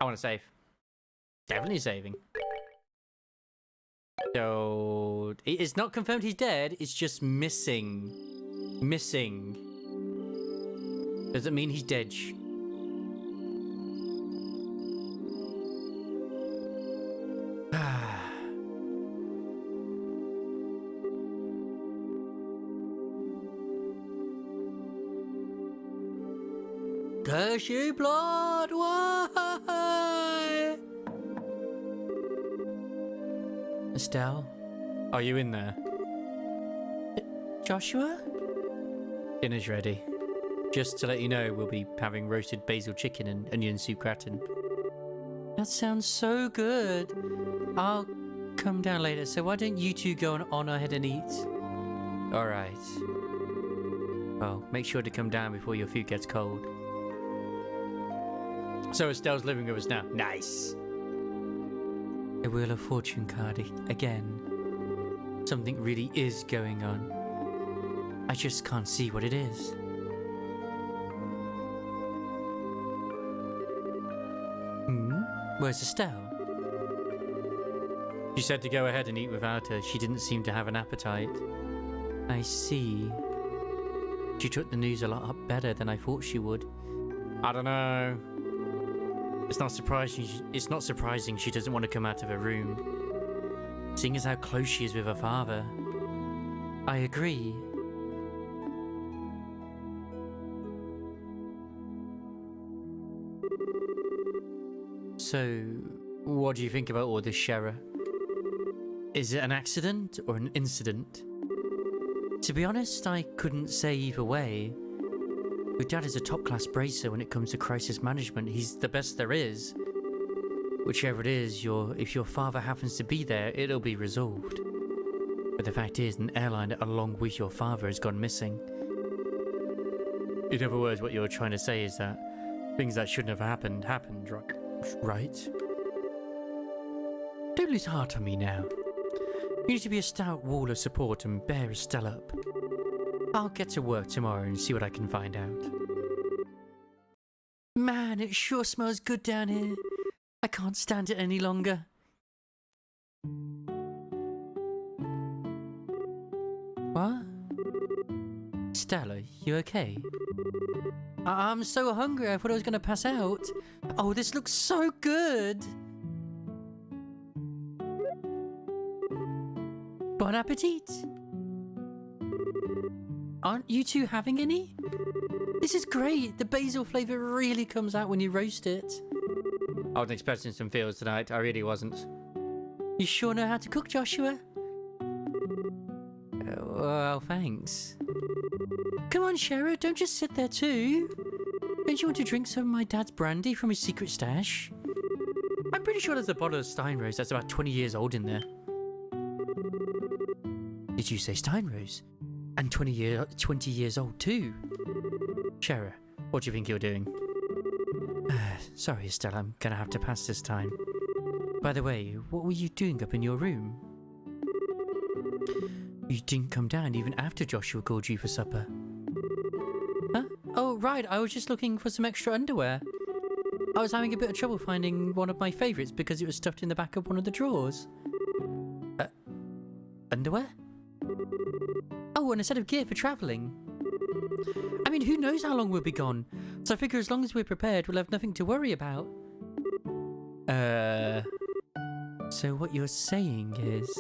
I want to save. Definitely saving. So it's not confirmed he's dead. It's just missing. Missing. Doesn't mean he's dead. Curse you, blood! Why? Estelle, are you in there? Joshua? Dinner's ready. Just to let you know, we'll be having roasted basil chicken and onion soup gratin. That sounds so good. I'll come down later, so why don't you two go on ahead and eat? Alright. Well, make sure to come down before your food gets cold. So Estelle's living with us now. Nice. The Wheel of Fortune card again. Something really is going on. I just can't see what it is. Where's Estelle? She said to go ahead and eat without her. She didn't seem to have an appetite. I see. She took the news a lot better than I thought she would. I don't know. It's not surprising she doesn't want to come out of her room. Seeing as how close she is with her father. I agree. So, what do you think about all this, Shara? Is it an accident or an incident? To be honest, I couldn't say either way. Your dad is a top-class bracer when it comes to crisis management. He's the best there is. Whichever it is, if your father happens to be there, it'll be resolved. But the fact is, an airliner along with your father has gone missing. In other words, what you're trying to say is that things that shouldn't have happened, right? Don't lose heart on me now. You need to be a stout wall of support and bear Estelle up. I'll get to work tomorrow and see what I can find out. Man, it sure smells good down here. I can't stand it any longer. What? Stella, you okay? I'm so hungry, I thought I was going to pass out. Oh, this looks so good! Bon appetit! Aren't you two having any? This is great! The basil flavour really comes out when you roast it. I wasn't expecting some feels tonight, I really wasn't. You sure know how to cook, Joshua? Well, thanks. Come on, Shara, don't just sit there too. Don't you want to drink some of my dad's brandy from his secret stash? I'm pretty sure there's a bottle of Steinrose that's about 20 years old in there. Did you say Steinrose? And 20 years old too? Shara, what do you think you're doing? Sorry, Estelle, I'm gonna have to pass this time. By the way, what were you doing up in your room? You didn't come down even after Joshua called you for supper. Huh? Oh, right, I was just looking for some extra underwear. I was having a bit of trouble finding one of my favourites because it was stuffed in the back of one of the drawers. Underwear? Oh, and a set of gear for travelling. I mean, who knows how long we'll be gone? So I figure as long as we're prepared, we'll have nothing to worry about. So what you're saying is...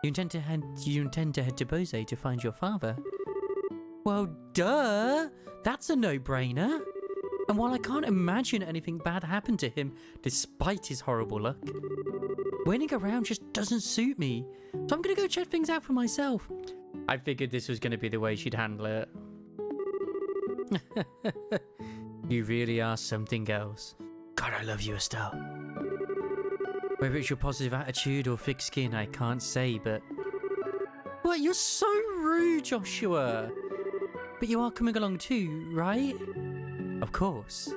You intend to head to Bose to find your father? Well, duh! That's a no-brainer! And while I can't imagine anything bad happened to him, despite his horrible luck, waiting around just doesn't suit me. So I'm gonna go check things out for myself. I figured this was gonna be the way she'd handle it. You really are something else. God, I love you, Estelle. Whether it's your positive attitude or thick skin, I can't say, but... What? You're so rude, Joshua! But you are coming along too, right? Of course.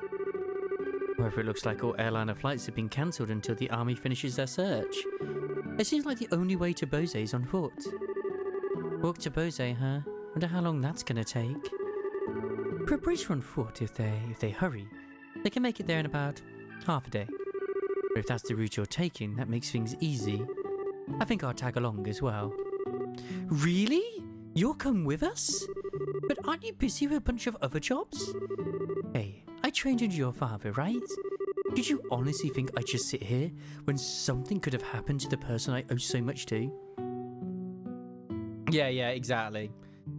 However, it looks like all airliner flights have been cancelled until the army finishes their search. It seems like the only way to Bose is on foot. Walk to Bose, huh? Wonder how long that's gonna take. For a bracer on foot, if they hurry, they can make it there in about half a day. But if that's the route you're taking, that makes things easy. I think I'll tag along as well. Really? You'll come with us? But aren't you busy with a bunch of other jobs? Hey, I trained under your father, right? Did you honestly think I'd just sit here when something could have happened to the person I owe so much to? Yeah, exactly.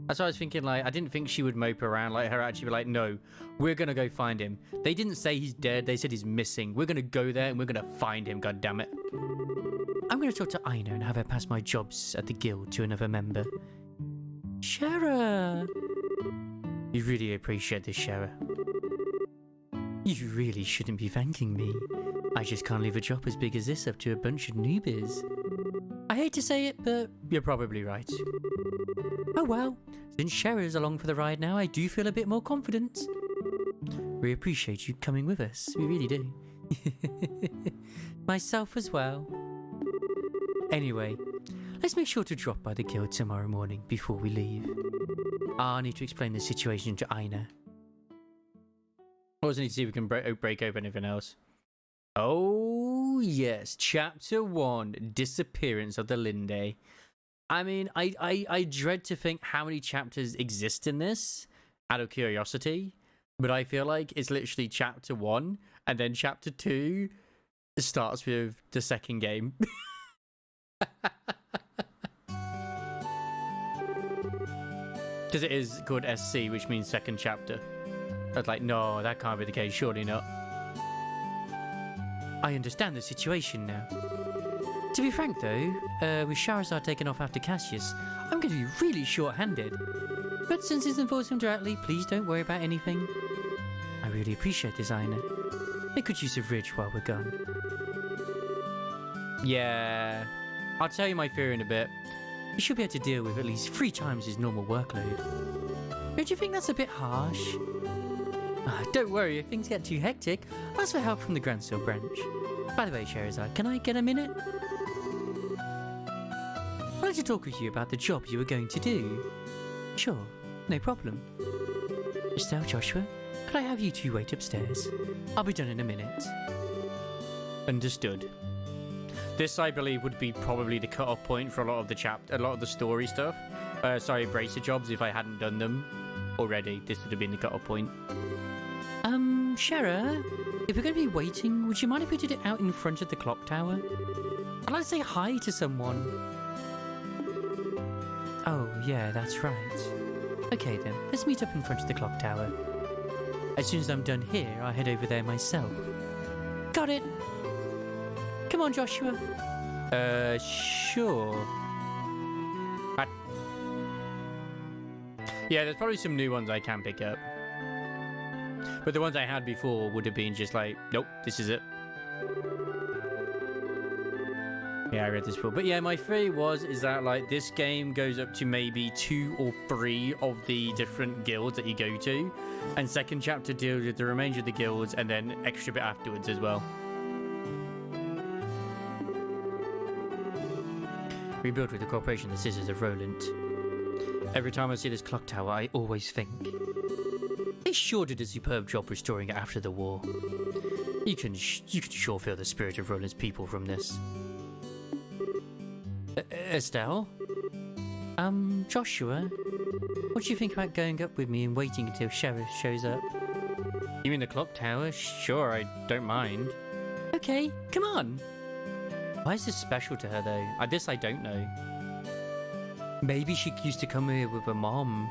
That's what I was thinking, like, I didn't think she would mope around like her, actually be like, no, we're gonna go find him. They didn't say he's dead, they said he's missing. We're gonna go there and we're gonna find him, god damn it. I'm gonna talk to Aina and have her pass my jobs at the guild to another member. Shara! You really appreciate this, Shara. You really shouldn't be thanking me. I just can't leave a job as big as this up to a bunch of newbies. I hate to say it, but you're probably right. Oh well, since Shara's along for the ride now, I do feel a bit more confident. We appreciate you coming with us, we really do. Myself as well. Anyway, let's make sure to drop by the guild tomorrow morning before we leave. I need to explain the situation to Aina. I also need to see if we can break open anything else. Oh yes, Chapter 1, Disappearance of the Linde. I mean, I dread to think how many chapters exist in this, out of curiosity, but I feel like it's literally Chapter 1, and then Chapter 2 starts with the second game. Because it is called SC, which means second chapter. I was like, no, that can't be the case, surely not. I understand the situation now. To be frank though, with Shahrazad taken off after Cassius, I'm going to be really short-handed. But since it's involves him directly, please don't worry about anything. I really appreciate this, Aina. Make good use of Ridge while we're gone. Yeah, I'll tell you my theory in a bit. He should be able to deal with at least 3 times his normal workload. Don't you think that's a bit harsh? Don't worry, if things get too hectic, ask for help from the Grand Seal branch. By the way, Shahrazad, can I get a minute? I'd like to talk with you about the job you were going to do. Sure, no problem. Estelle, Joshua, could I have you 2 wait upstairs? I'll be done in a minute. Understood. This, I believe, would be probably the cut-off point for a lot of the story stuff. Sorry, bracer jobs, if I hadn't done them already. This would have been the cut-off point. Shara, if we're going to be waiting, would you mind if we did it out in front of the clock tower? I'd like to say hi to someone. Oh, yeah, that's right. Okay then, let's meet up in front of the clock tower. As soon as I'm done here, I'll head over there myself. Got it! Come on, Joshua. Sure. Yeah, there's probably some new ones I can pick up. But the ones I had before would have been just like, nope, this is it. Yeah, I read this before. But yeah, my theory is that like this game goes up to maybe 2 or 3 of the different guilds that you go to. And second chapter deals with the remainder of the guilds and then extra bit afterwards as well. Rebuilt with the cooperation of the Scissors of Roland. Every time I see this clock tower, I always think, they sure did a superb job restoring it after the war. You can sure feel the spirit of Roland's people from this. Estelle? Joshua? What do you think about going up with me and waiting until Sheriff shows up? You mean the clock tower? Sure, I don't mind. Okay, come on! Why is this special to her though? This I don't know. Maybe she used to come here with her mom.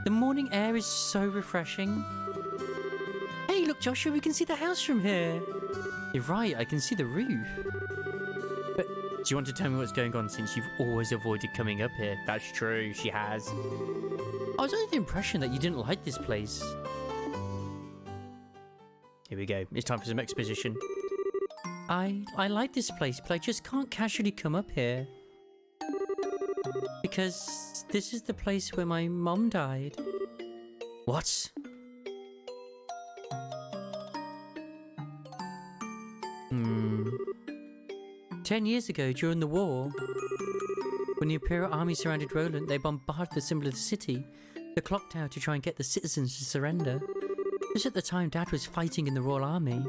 The morning air is so refreshing. Hey, look, Joshua, we can see the house from here. You're right, I can see the roof. But do you want to tell me what's going on since you've always avoided coming up here? That's true, she has. I was under the impression that you didn't like this place. Here we go. It's time for some exposition. I like this place, but I just can't casually come up here. Because this is the place where my mom died. What? 10 years ago, during the war, when the Imperial Army surrounded Roland, they bombarded the symbol of the city, the clock tower, to try and get the citizens to surrender. Just at the time Dad was fighting in the Royal Army.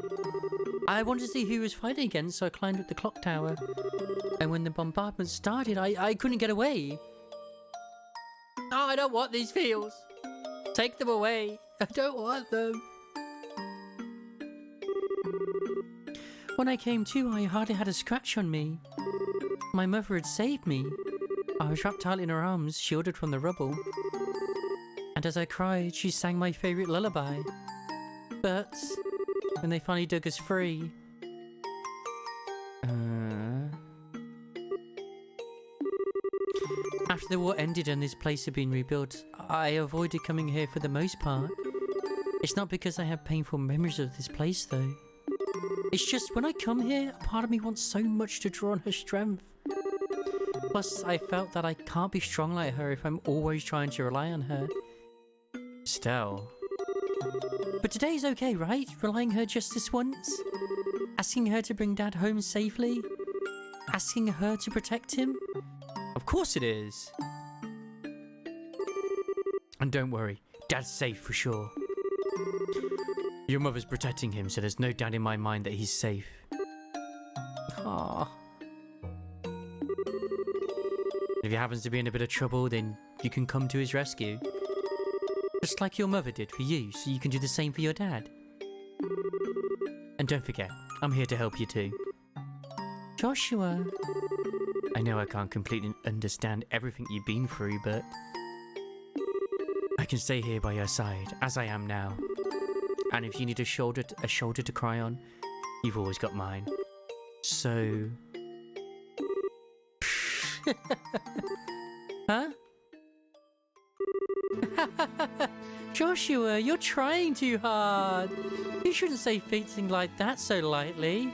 I wanted to see who he was fighting against, so I climbed up the clock tower. And when the bombardment started, I couldn't get away. Oh, I don't want these fields. Take them away. I don't want them. When I came to, I hardly had a scratch on me. My mother had saved me. I was wrapped tightly in her arms, shielded from the rubble. And as I cried, she sang my favourite lullaby. But when they finally dug us free... After the war ended and this place had been rebuilt, I avoided coming here for the most part. It's not because I have painful memories of this place though. It's just when I come here, a part of me wants so much to draw on her strength. Plus, I felt that I can't be strong like her if I'm always trying to rely on her. Estelle. But today's okay, right? Relying on her just this once? Asking her to bring Dad home safely? Asking her to protect him? Of course it is. And don't worry, Dad's safe for sure. Your mother's protecting him, so there's no doubt in my mind that he's safe. Aww. If he happens to be in a bit of trouble, then you can come to his rescue. Just like your mother did for you, so you can do the same for your dad. And don't forget, I'm here to help you too. Joshua. I know I can't completely understand everything you've been through, but I can stay here by your side, as I am now. And if you need a shoulder to cry on, you've always got mine. So... Huh? Joshua, you're trying too hard. You shouldn't say things like that so lightly.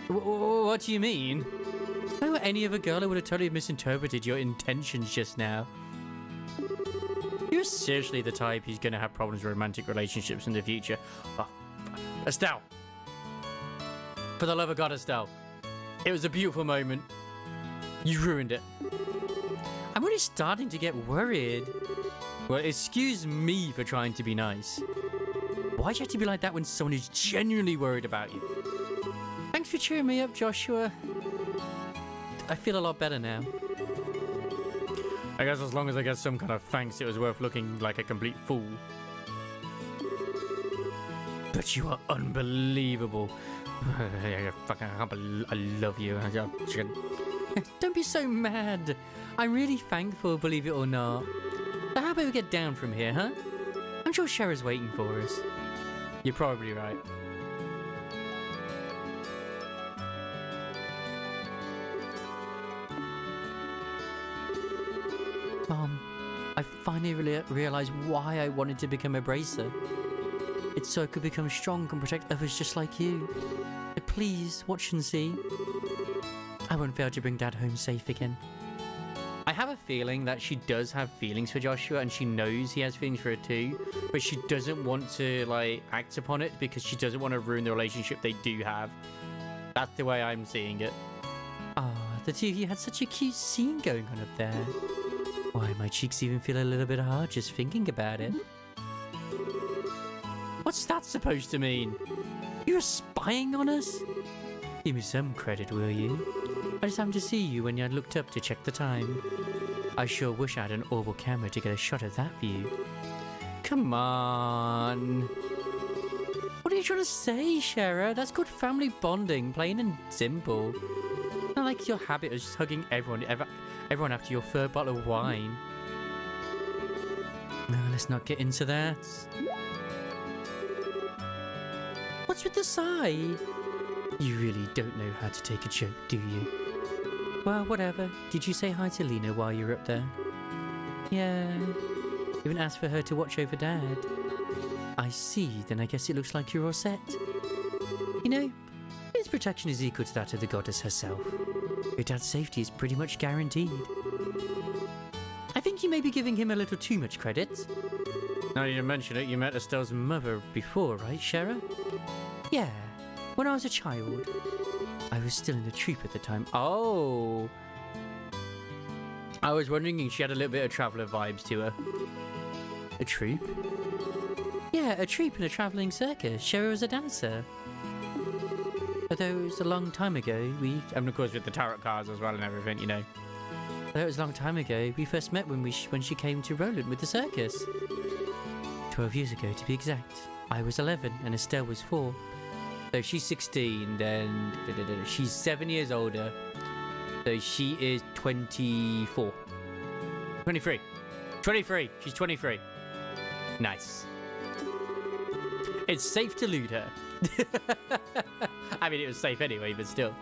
What do you mean? If I were any other girl, I would have totally misinterpreted your intentions just now. You're seriously the type who's going to have problems with romantic relationships in the future. Oh, Estelle! For the love of God, Estelle. It was a beautiful moment. You ruined it. I'm really starting to get worried. Well, excuse me for trying to be nice. Why'd you have to be like that when someone is genuinely worried about you? Thanks for cheering me up, Joshua. I feel a lot better now. I guess as long as I get some kind of thanks, it was worth looking like a complete fool. But you are unbelievable. I love you. Don't be so mad. I'm really thankful, believe it or not. So how about we get down from here, huh? I'm sure Shara's waiting for us. You're probably right. Mom, I finally realized why I wanted to become a bracer. It's so I could become strong and protect others just like you. But please, watch and see. I won't fail to bring Dad home safe again. I have a feeling that she does have feelings for Joshua and she knows he has feelings for her too, but she doesn't want to, like, act upon it because she doesn't want to ruin the relationship they do have. That's the way I'm seeing it. Ah, the two of you had such a cute scene going on up there. Why, my cheeks even feel a little bit hard just thinking about it. What's that supposed to mean? You're spying on us? Give me some credit, will you? I just happened to see you when you looked up to check the time. I sure wish I had an oval camera to get a shot of that view. Come on. What are you trying to say, Shara? That's good family bonding, plain and simple. Not like your habit of just hugging everyone after your third bottle of wine. No, let's not get into that. What's with the sigh? You really don't know how to take a joke, do you? Well, whatever. Did you say hi to Lena while you were up there? Yeah. Even asked for her to watch over Dad. I see, then I guess it looks like you're all set. You know, his protection is equal to that of the goddess herself. Your dad's safety is pretty much guaranteed. I think you may be giving him a little too much credit. Now you mention it, you met Estelle's mother before, right, Shara? Yeah, when I was a child. I was still in the troop at the time. Oh! I was wondering if she had a little bit of Traveller vibes to her. A troop? Yeah, a troupe in a travelling circus. Shera was a dancer. Although it was a long time ago, and of course with the tarot cards as well and everything, you know. Although it was a long time ago, we first met when she came to Roland with the circus. 12 years ago, to be exact. I was 11 and Estelle was 4. So if she's 16, then she's 7 years older. So she is 24. 23. 23. She's 23. Nice. It's safe to lewd her. I mean, it was safe anyway, but still.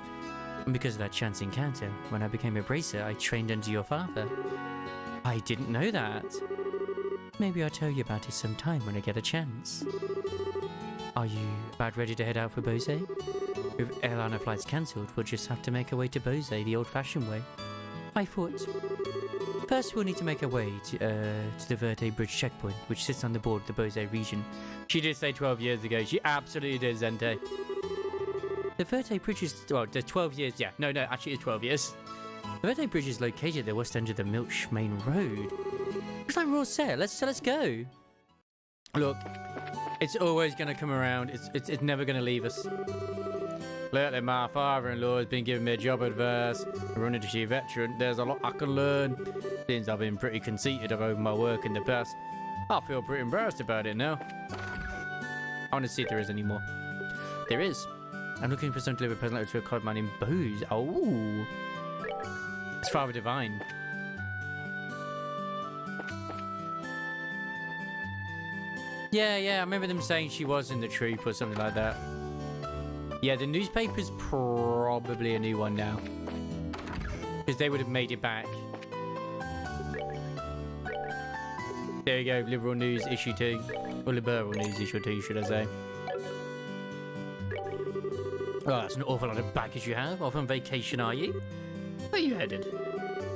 And because of that chance encounter, when I became a bracer, I trained under your father. I didn't know that. Maybe I'll tell you about it sometime when I get a chance. Are you about ready to head out for Bose? With airliner flights cancelled, we'll just have to make our way to Bose the old-fashioned way. I thought. First, we'll need to make our way to the Verte Bridge checkpoint, which sits on the border of the Bose region. She did say 12 years ago. She absolutely did, Zente. The Verte Bridge is... Well, there's 12 years. Yeah, no, actually it's 12 years. The Verte Bridge is located at the west end of the Milch Main Road. Looks like we're all set. Let's go. Look, it's always going to come around. It's never going to leave us. Lately, my father-in-law has been giving me a job advice. I'm running to see a veteran. There's a lot I can learn. Since I've been pretty conceited about my work in the past, I feel pretty embarrassed about it now. I want to see if there is any more. There is. I'm looking for someone to deliver a present letter to a college man named Bose. Oh. It's Father Divine. Yeah, I remember them saying she was in the troop or something like that. Yeah, the newspaper's probably a new one now. Because they would have made it back. There you go, Liberal News issue 2. Or Liberal News issue 2, should I say. Oh, that's an awful lot of baggage you have. Off on vacation, are you? Where are you headed?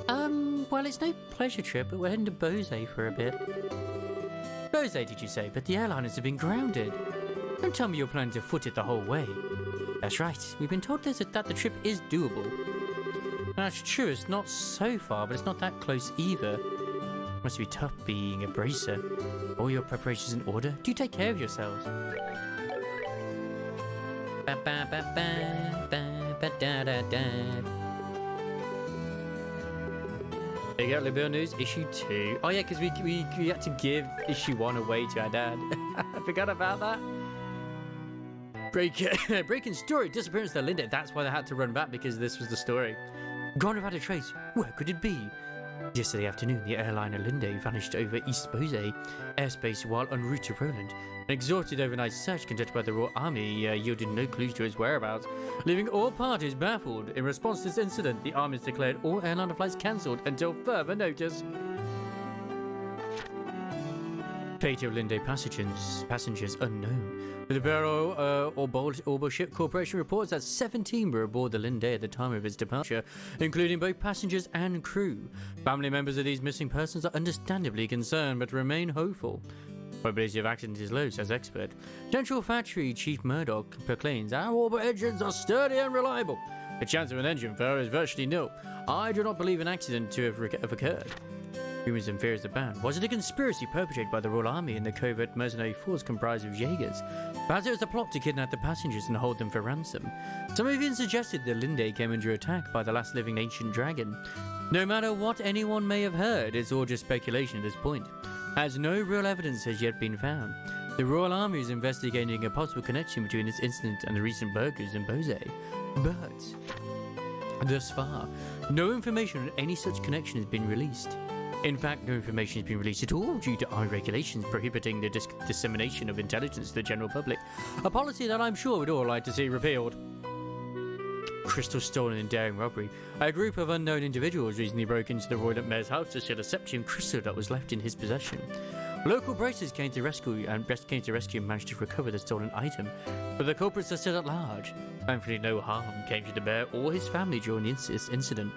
Well, it's no pleasure trip, but we're heading to Bose for a bit. Bose, did you say? But the airliners have been grounded. Don't tell me you're planning to foot it the whole way. That's right. We've been told that the trip is doable. That's true. It's not so far, but it's not that close either. Must be tough being a bracer. All your preparations in order? Do take care of yourselves. There you go, Liberal News, issue 2. Oh yeah, because we had to give issue 1 away to our dad. I forgot about that. Breaking story, disappearance of Linda. That's why they had to run back, because this was the story. Gone without a trace. Where could it be? Yesterday afternoon, the airliner Linde vanished over East Bose airspace while en route to Roland. An exhausted overnight search conducted by the Royal Army yielded no clues to his whereabouts, leaving all parties baffled. In response to this incident, the Army has declared all airliner flights cancelled until further notice. Fate of Linde passengers unknown. The Barrow Orbital Ship Corporation reports that 17 were aboard the Linde at the time of its departure, including both passengers and crew. Family members of these missing persons are understandably concerned, but remain hopeful. Probability of accident is low, says expert. Central Factory Chief Murdoch proclaims our orbit engines are sturdy and reliable. The chance of an engine failure is virtually nil. I do not believe an accident to have occurred. Rumors and fears abound. Was it a conspiracy perpetrated by the Royal Army and the covert mercenary force comprised of Jaegers? Perhaps it was a plot to kidnap the passengers and hold them for ransom. Some have even suggested that Linde came under attack by the last living ancient dragon. No matter what anyone may have heard, it's all just speculation at this point, as no real evidence has yet been found. The Royal Army is investigating a possible connection between this incident and the recent burglaries in Bose. But thus far, no information on any such connection has been released. In fact, no information has been released at all due to our regulations prohibiting the dissemination of intelligence to the general public, a policy that I'm sure we'd all like to see repealed. Crystal stolen in daring robbery. A group of unknown individuals recently broke into the Royal Mayor's house to steal a septium crystal that was left in his possession. Local bracers came to rescue and managed to recover the stolen item, but the culprits are still at large. Thankfully, no harm came to the bear or his family during this incident.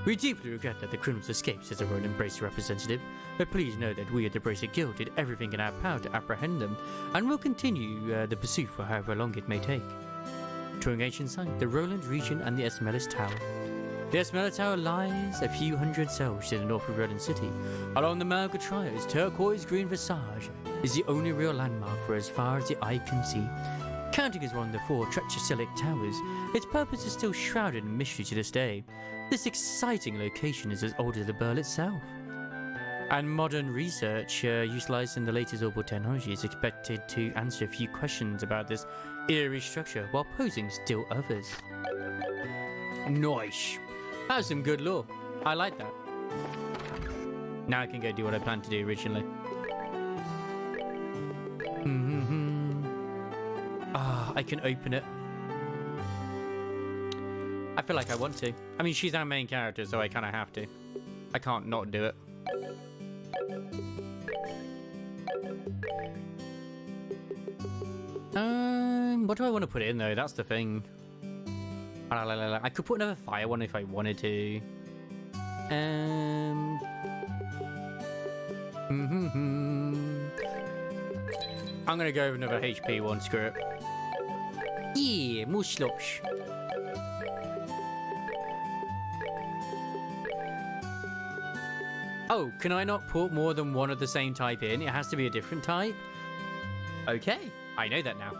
We deeply regret that the criminals escaped, says a Royal Bracer representative, but please know that we at the Bracer Guild did everything in our power to apprehend them, and will continue the pursuit for however long it may take. Touring ancient site, the Roland region and the Esmelis Tower. Yes, Tower lies a few hundred cells to the north of Redden City. Along the Malga Trios, turquoise green visage is the only real landmark for as far as the eye can see. Counting as one of the 4 Treachercilic towers, its purpose is still shrouded in mystery to this day. This exciting location is as old as the Burl itself. And modern research utilizing the latest orbital technology is expected to answer a few questions about this eerie structure while posing still others. Nice. That's some good lore. I like that. Now I can go do what I planned to do originally. I can open it. I feel like I want to. I mean, she's our main character, so I kind of have to. I can't not do it. What do I want to put in though? That's the thing. I could put another fire one if I wanted to. I'm gonna go with another HP one. Screw it. Yeah, more slosh. Oh, can I not put more than one of the same type in? It has to be a different type? Okay, I know that now.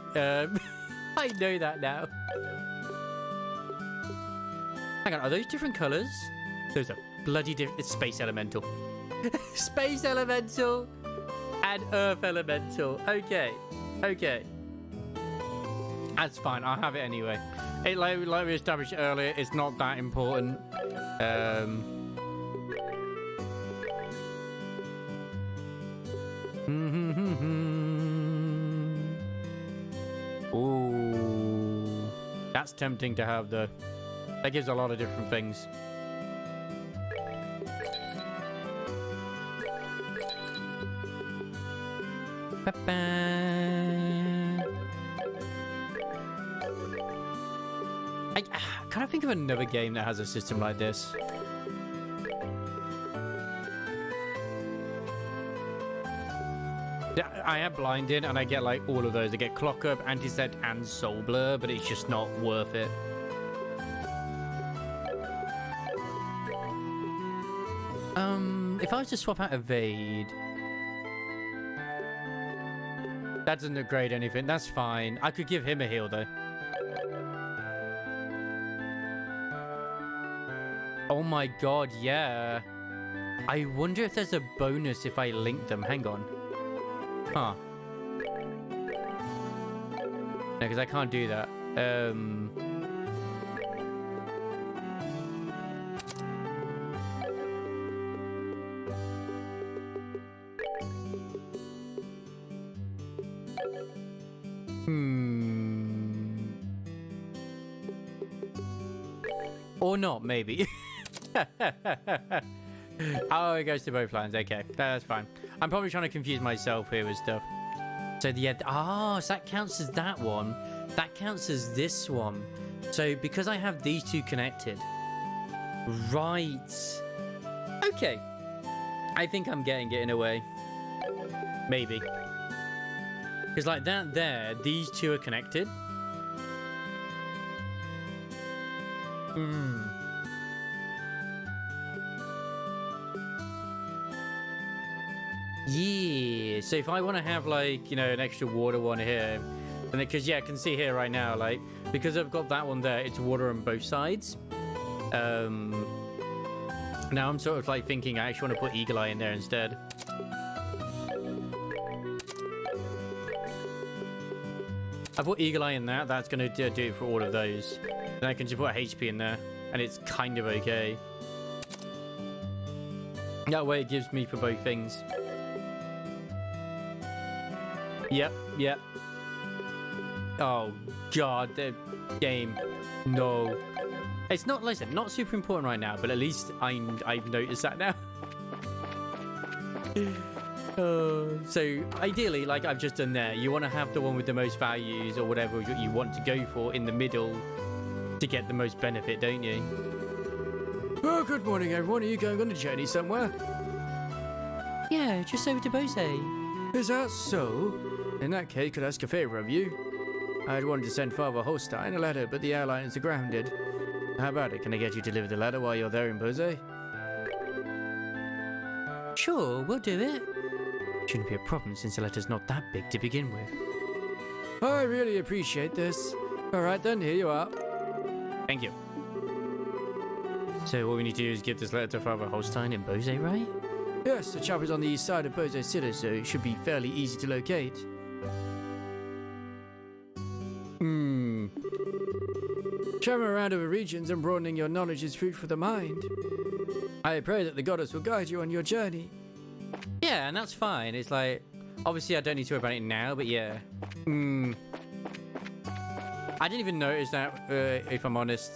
I know that now. Hang on, are those different colours? Those are bloody different. It's Space Elemental. Space Elemental and Earth Elemental. Okay, okay. That's fine, I'll have it anyway. Like we established earlier, it's not that important. Ooh, that's tempting to have though. That gives a lot of different things. Can I think of another game that has a system like this? I am blinded and I get like all of those. I get Clock Up, Anti-Set and Soul Blur, but it's just not worth it. If I was to swap out Evade, that doesn't upgrade anything. That's fine. I could give him a heal though. Oh my god, yeah. I wonder if there's a bonus if I link them. Hang on. Huh. No, because I can't do that. Or not, maybe. Oh, it goes to both lines. Okay, that's fine. I'm probably trying to confuse myself here with stuff. So so that counts as that one. That counts as this one. So because I have these two connected, right? Okay, I think I'm getting it in a way. Maybe. Because like that there, these two are connected. Yeah, so if I want to have like, you know, an extra water one here, and because yeah, I can see here right now, like, because I've got that one there, it's water on both sides. Now I'm sort of like thinking I actually want to put Eagle Eye in there instead. I put Eagle Eye in there, that's going to do it for all of those. And I can just put HP in there, and it's kind of okay. That way it gives me for both things. Yep, yep. Oh god, the game. No. It's not, listen, not super important right now, but at least I've noticed that now. So ideally, like I've just done there, you want to have the one with the most values or whatever you want to go for in the middle to get the most benefit, don't you? Oh, good morning everyone. Are you going on a journey somewhere? Yeah, just over to Bose. Is that so? In that case, could I ask a favor of you? I'd wanted to send Father Holstein a letter, but the airlines are grounded. How about it? Can I get you to deliver the letter while you're there in Bose? Sure, we'll do it. Shouldn't be a problem since the letter's not that big to begin with. I really appreciate this. Alright then, here you are. Thank you. So what we need to do is give this letter to Father Holstein in Bose, right? Yes, the chap is on the east side of Bose City, so it should be fairly easy to locate. Traveling around over regions and broadening your knowledge is food for the mind. I pray that the goddess will guide you on your journey. Yeah, and that's fine. It's like, obviously I don't need to worry about it now, but yeah. I didn't even notice that, if I'm honest.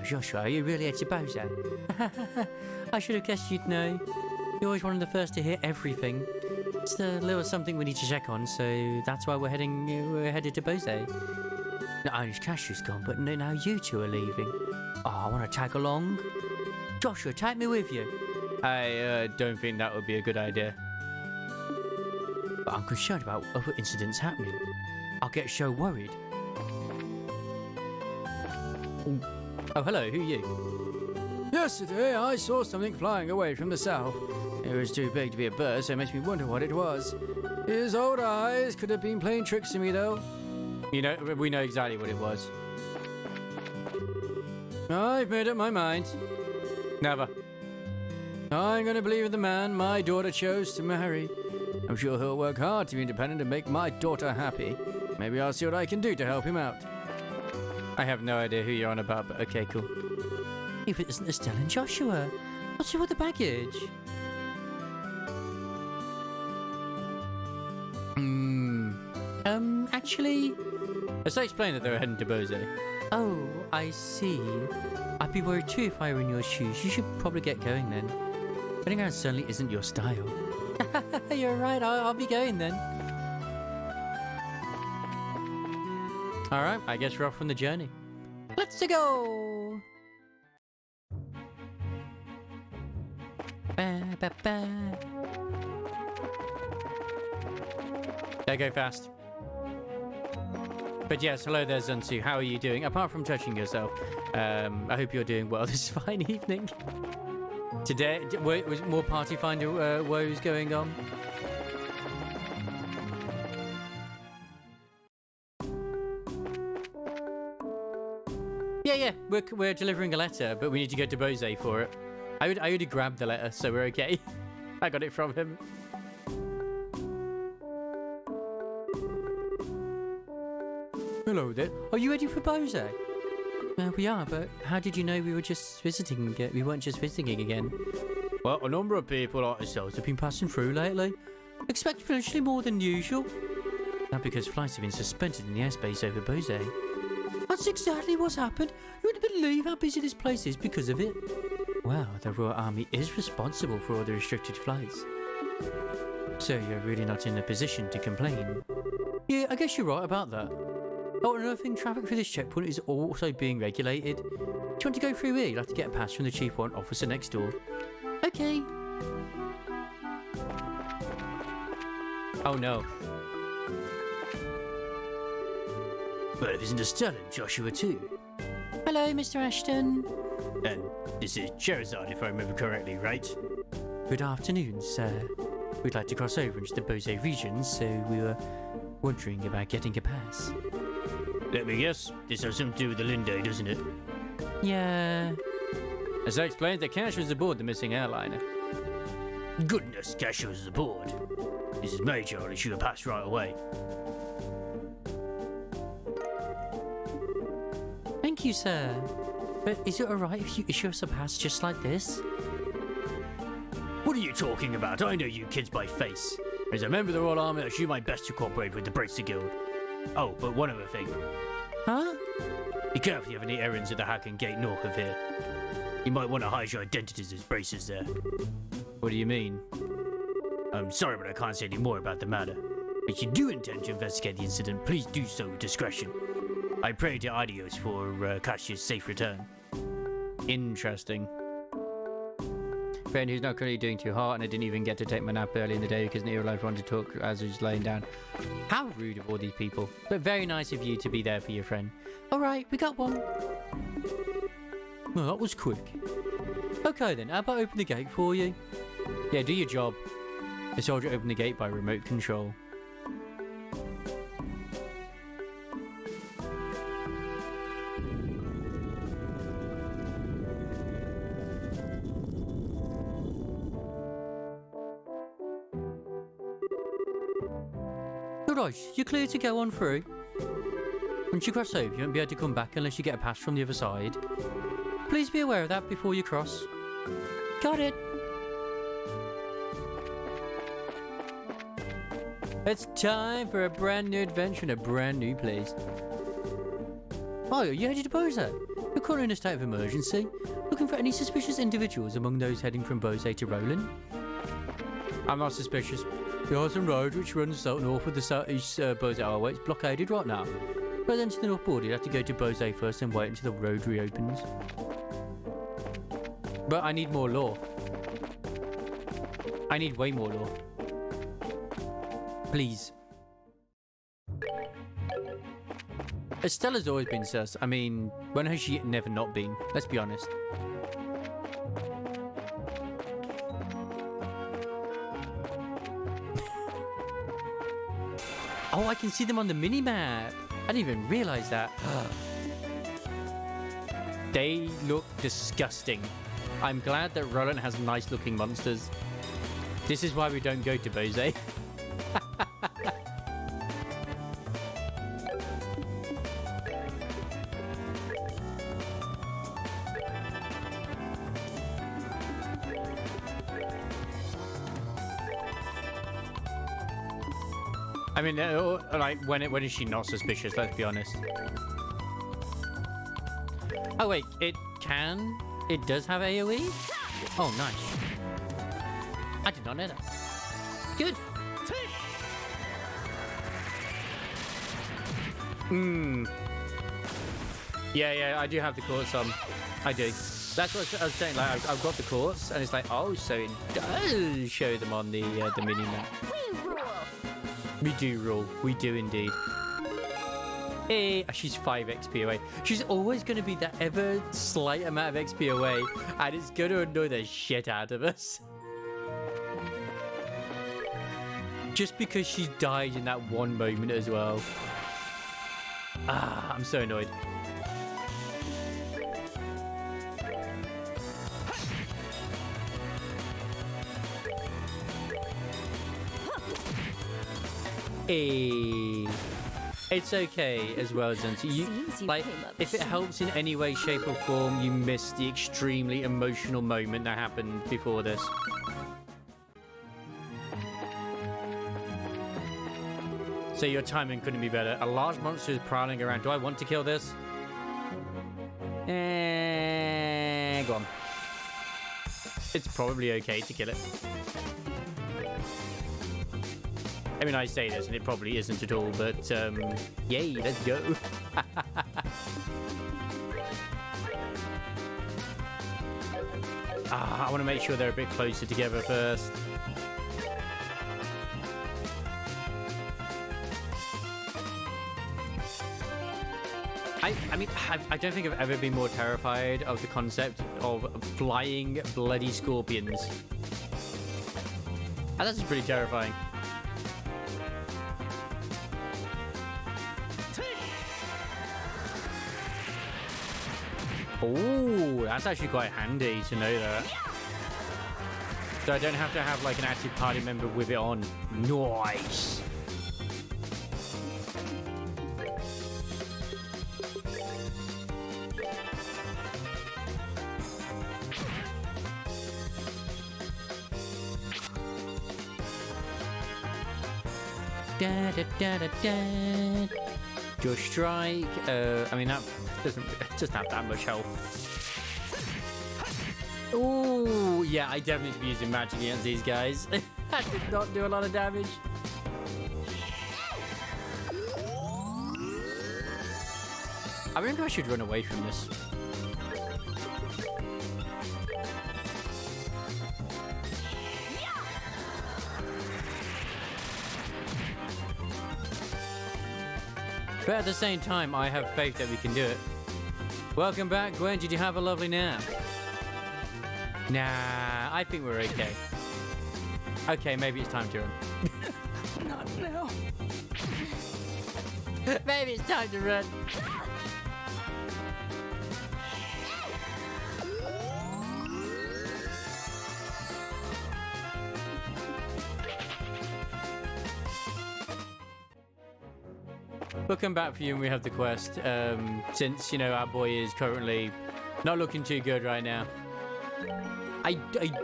Joshua, are you really at Bose? I should have guessed you'd know. You're always one of the first to hear everything. It's a little something we need to check on, so that's why we're headed to Bose. Not only is Cassius gone, but now you two are leaving. Oh, I want to tag along. Joshua, take me with you. I don't think that would be a good idea. But I'm concerned about other incidents happening. I'll get so worried. Oh, hello, who are you? Yesterday, I saw something flying away from the south. It was too big to be a bird, so it makes me wonder what it was. His old eyes could have been playing tricks to me, though. You know, we know exactly what it was. I've made up my mind. Never. I'm going to believe in the man my daughter chose to marry. I'm sure he'll work hard to be independent and make my daughter happy. Maybe I'll see what I can do to help him out. I have no idea who you're on about, but okay, cool. If it isn't Estelle and Joshua, what's with the baggage? Actually... Let's explain that they were heading to Bose. Oh, I see. I'd be worried too if I were in your shoes. You should probably get going then. Running around certainly isn't your style. You're right, I'll be going then. Alright, I guess we're off on the journey. Let's go! Ba, ba, ba. They go fast. But yes, hello there, Zunsu. How are you doing? Apart from touching yourself, I hope you're doing well this fine evening. Today, was more party finder woes going on? Yeah, we're delivering a letter, but we need to go to Bose for it. I already grabbed the letter, so we're okay. I got it from him. Hello there. Are you ready for Bose? We are, but how did you know we were just visiting? We weren't just visiting again. Well, a number of people like ourselves have been passing through lately. Expect potentially more than usual. Not because flights have been suspended in the airspace over Bose. That's exactly what's happened. You wouldn't believe how busy this place is because of it. Wow, the Royal Army is responsible for all the restricted flights. So you're really not in a position to complain. Yeah, I guess you're right about that. Oh, another thing, traffic through this checkpoint is also being regulated. Do you want to go through here? You'll have to get a pass from the chief warrant officer next door. Okay. Oh no. Well, isn't Estelle and Joshua too? Hello, Mr. Ashton. And this is Charizard, if I remember correctly, right? Good afternoon, sir. We'd like to cross over into the Bose region, so we were wondering about getting a pass. Let me guess, this has something to do with the Linde, doesn't it? Yeah. As I explained, that Cash was aboard the missing airliner. Goodness, Cash was aboard. This is major, I should have passed right away. Thank you, sir. But is it alright if you issue us a pass just like this? What are you talking about? I know you kids by face. As a member of the Royal Army, I do my best to cooperate with the Bracer Guild. Oh, but one other thing. Huh? Be careful if you have any errands at the Hacken Gate north of here. You might want to hide your identities as bracers there. What do you mean? I'm sorry, but I can't say any more about the matter. If you do intend to investigate the incident, please do so with discretion. I pray to Adios for Cassius' safe return. Interesting. friend who's not currently doing too hot, and I didn't even get to take my nap early in the day because Neo Life wanted to talk as I was laying down. How rude of all these people. But very nice of you to be there for your friend. Alright, we got one. Well, that was quick. Okay then, how about I open the gate for you? Yeah, do your job. The soldier opened the gate by remote control. Alright, you're clear to go on through. Once you cross over, you won't be able to come back unless you get a pass from the other side. Please be aware of that before you cross. Got it. It's time for a brand new adventure in a brand new place. Oh, you headed to Bose? You're currently in a state of emergency. Looking for any suspicious individuals among those heading from Bose to Roland? I'm not suspicious. The Austin Road, which runs south north of the southeast Bose Highway, is blockaded right now. But then to the north border, you have to go to Bose first and wait until the road reopens. But I need more law. I need way more law. Please. Estella's always been sus. I mean, when has she never not been? Let's be honest. Oh, I can see them on the mini-map. I didn't even realize that. They look disgusting. I'm glad that Roland has nice-looking monsters. This is why we don't go to Bose. I mean, like, when is she not suspicious? Let's be honest. Oh wait, it does have AoE? Oh, nice. I did not know that. Good. Yeah, I do have the quartz on. I do. That's what I was saying. Like, I've got the quartz, and it's like, oh, so it does show them on the mini map. We do rule. We do indeed. Hey, she's 5 XP away. She's always going to be that ever slight amount of XP away, and it's going to annoy the shit out of us. Just because she died in that one moment as well. Ah, I'm so annoyed. Hey, it's okay as well, Zenty. You like, if it helps in any way, shape, or form, you missed the extremely emotional moment that happened before this. So your timing couldn't be better. A large monster is prowling around. Do I want to kill this? Go on. It's probably okay to kill it. I mean, I say this, and it probably isn't at all, but, yay, let's go. I want to make sure they're a bit closer together first. I mean, I don't think I've ever been more terrified of the concept of flying bloody scorpions. And that's pretty terrifying. Oh, that's actually quite handy to know that. So I don't have to have like an active party member with it on. Nice. Da, da, da, da, da. Your strike. I mean, that doesn't have that much health. Oh, yeah, I definitely need to be using magic against these guys. That did not do a lot of damage. I remember I should run away from this. But at the same time, I have faith that we can do it. Welcome back, Gwen. Did you have a lovely nap? Nah, I think we're okay. Okay, maybe it's time to run. Not now. Maybe it's time to run. We'll come back for you when we have the quest, since, you know, our boy is currently not looking too good right now. I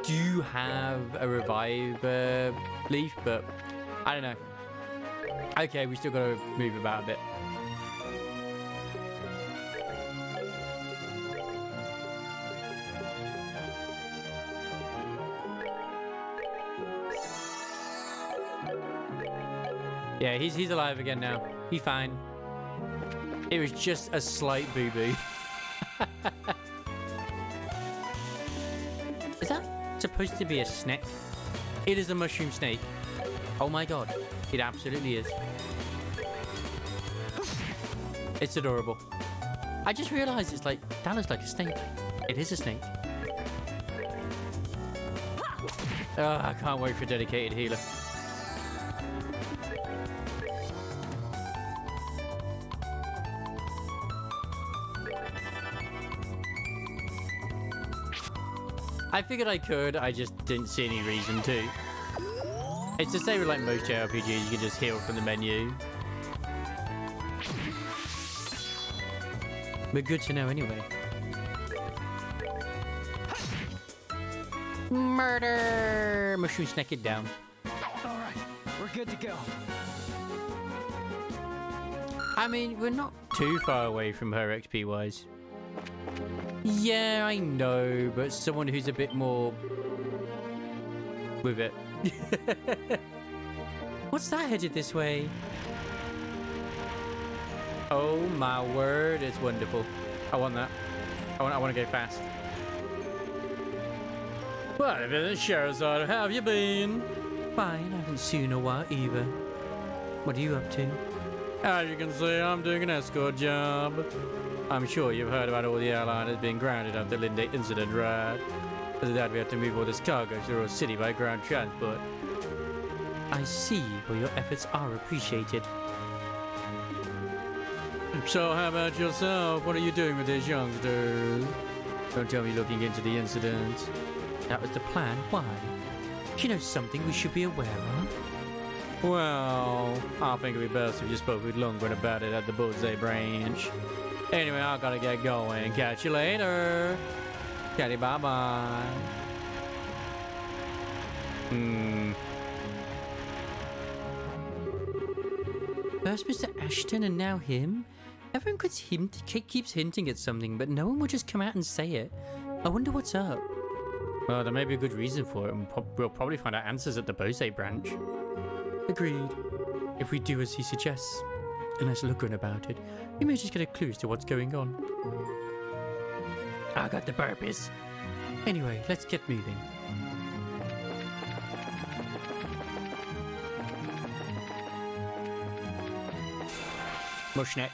do have a revive leaf, but I don't know. Okay, we still got to move about a bit. Yeah, he's alive again now. He's fine. It was just a slight boo-boo. Is that supposed to be a snake? It is a mushroom snake. Oh my god. It absolutely is. It's adorable. I just realized it's like, that looks like a snake. It is a snake. Oh, I can't wait for a dedicated healer. I figured I could, I just didn't see any reason to. It's the same with like most JRPGs, you can just heal from the menu. But good to know anyway. Murder! Mushroom snake it down. Alright, we're good to go. I mean, we're not too far away from her XP wise. Yeah, I know, but someone who's a bit more with it. What's that headed this way? Oh my word, it's wonderful. I want that. I want to go fast. Well, Sherazade, how have you been? Fine, I haven't seen a while either. What are you up to? As you can see, I'm doing an escort job. I'm sure you've heard about all the airliners being grounded after the Linde incident, right? After that, we have to move all this cargo through our city by ground transport. I see. Well, your efforts are appreciated. So, how about yourself? What are you doing with these youngsters? Don't tell me looking into the incident. That was the plan. Why? Do you know something we should be aware of? Well, I think it'd be best if you spoke with Lundgren about it at the Bullseye branch. Anyway, I gotta get going. Catch you later. Catty, bye-bye. First Mr. Ashton and now him? Everyone keeps hinting at something, but no one will just come out and say it. I wonder what's up. Well, there may be a good reason for it, and we'll probably find out answers at the Bose branch. Agreed. If we do as he suggests, and let's look about it, we may just get a clue as to what's going on. I got the burpees. Anyway, let's get moving. Mushneck.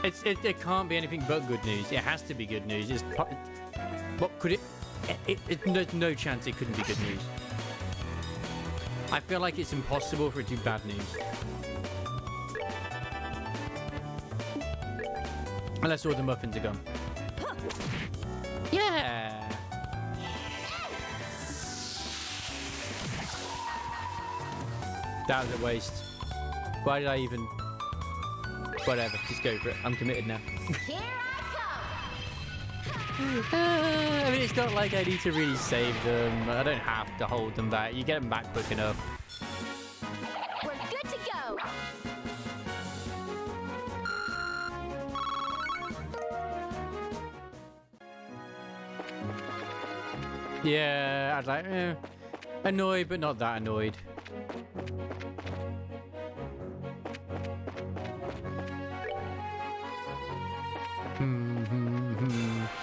It can't be anything but good news. It has to be good news. What could it? There's no chance it couldn't be good news. I feel like it's impossible for it to be bad news. Unless all the muffins are gone. Yeah! That was a waste. Why did I even... Whatever, just go for it. I'm committed now. Here I I mean, it's not like I need to really save them. I don't have to hold them back. You get them back quick enough. come! We're good to go! Yeah, I'd like... annoyed, but not that annoyed.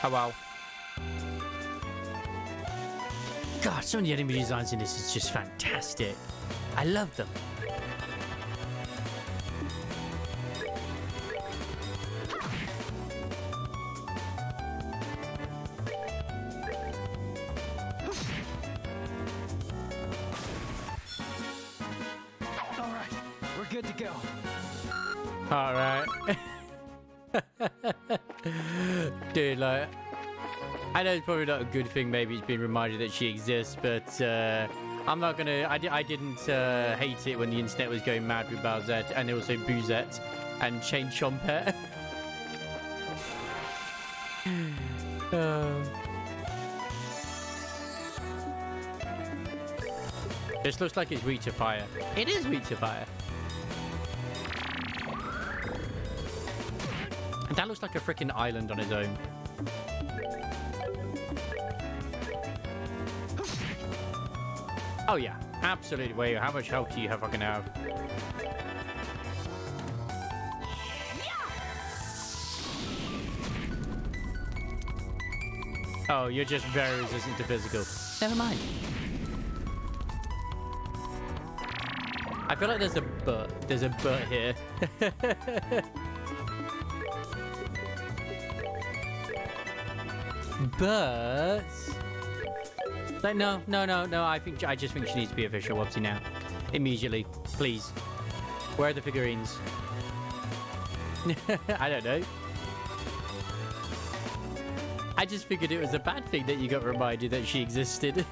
Oh, wow. God, some of the enemy designs in this is just fantastic. I love them. good to go. All right. Dude, like, I know it's probably not a good thing. Maybe it's being reminded that she exists, but I'm not gonna. I didn't hate it when the internet was going mad with Bowsette and also Boozette and Chain Chompette. This looks like it's weak to fire. It is weak to fire. And that looks like a freaking island on its own. Oh yeah, absolutely. Wait, how much health do you fucking have? Oh, you're just very resistant to physical. Never mind. I feel like there's a but. There's a but here. But like no. I just think she needs to be official Wubsy now. Immediately. Please. Where are the figurines? I don't know. I just figured it was a bad thing that you got reminded that she existed.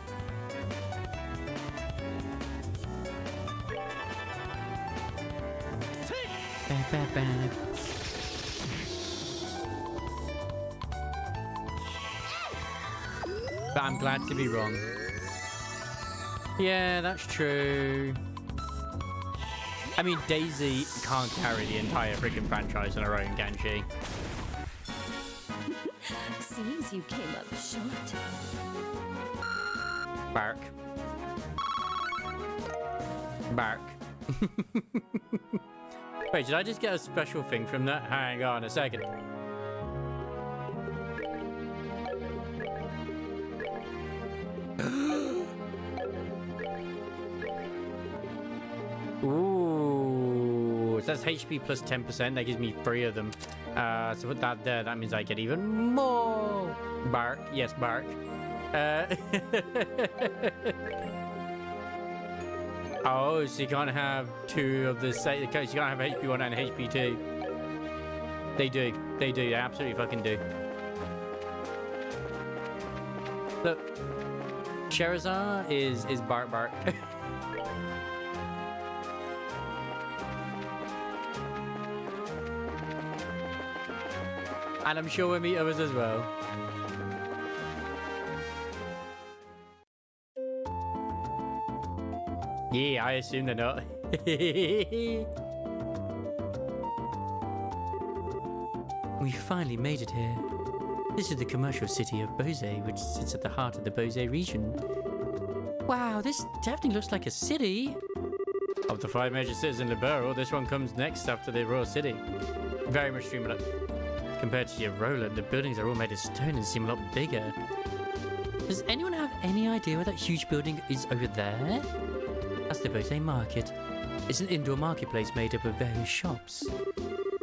But I'm glad to be wrong. Yeah, that's true. I mean, Daisy can't carry the entire freaking franchise on her own, can she? Seems you came up short. Bark. Bark. Wait, did I just get a special thing from that? Hang on a second. Ooh, so that's HP plus 10%. That gives me 3 of them. So put that there. That means I get even more. Bark. Yes, bark. Oh, so you can't have 2 of the same. You can't have HP1 and HP2. They do. They do. They absolutely fucking do. Look. Charizard is bark bark. And I'm sure we'll meet others as well. Yeah, I assume they're not. We finally made it here. This is the commercial city of Bose, which sits at the heart of the Bose region. Wow, this definitely looks like a city. Of the 5 major cities in the borough, this one comes next after the Royal City. Very much streamlined. Compared to your Roland, the buildings are all made of stone and seem a lot bigger. Does anyone have any idea where that huge building is over there? That's the Bose Market. It's an indoor marketplace made up of various shops.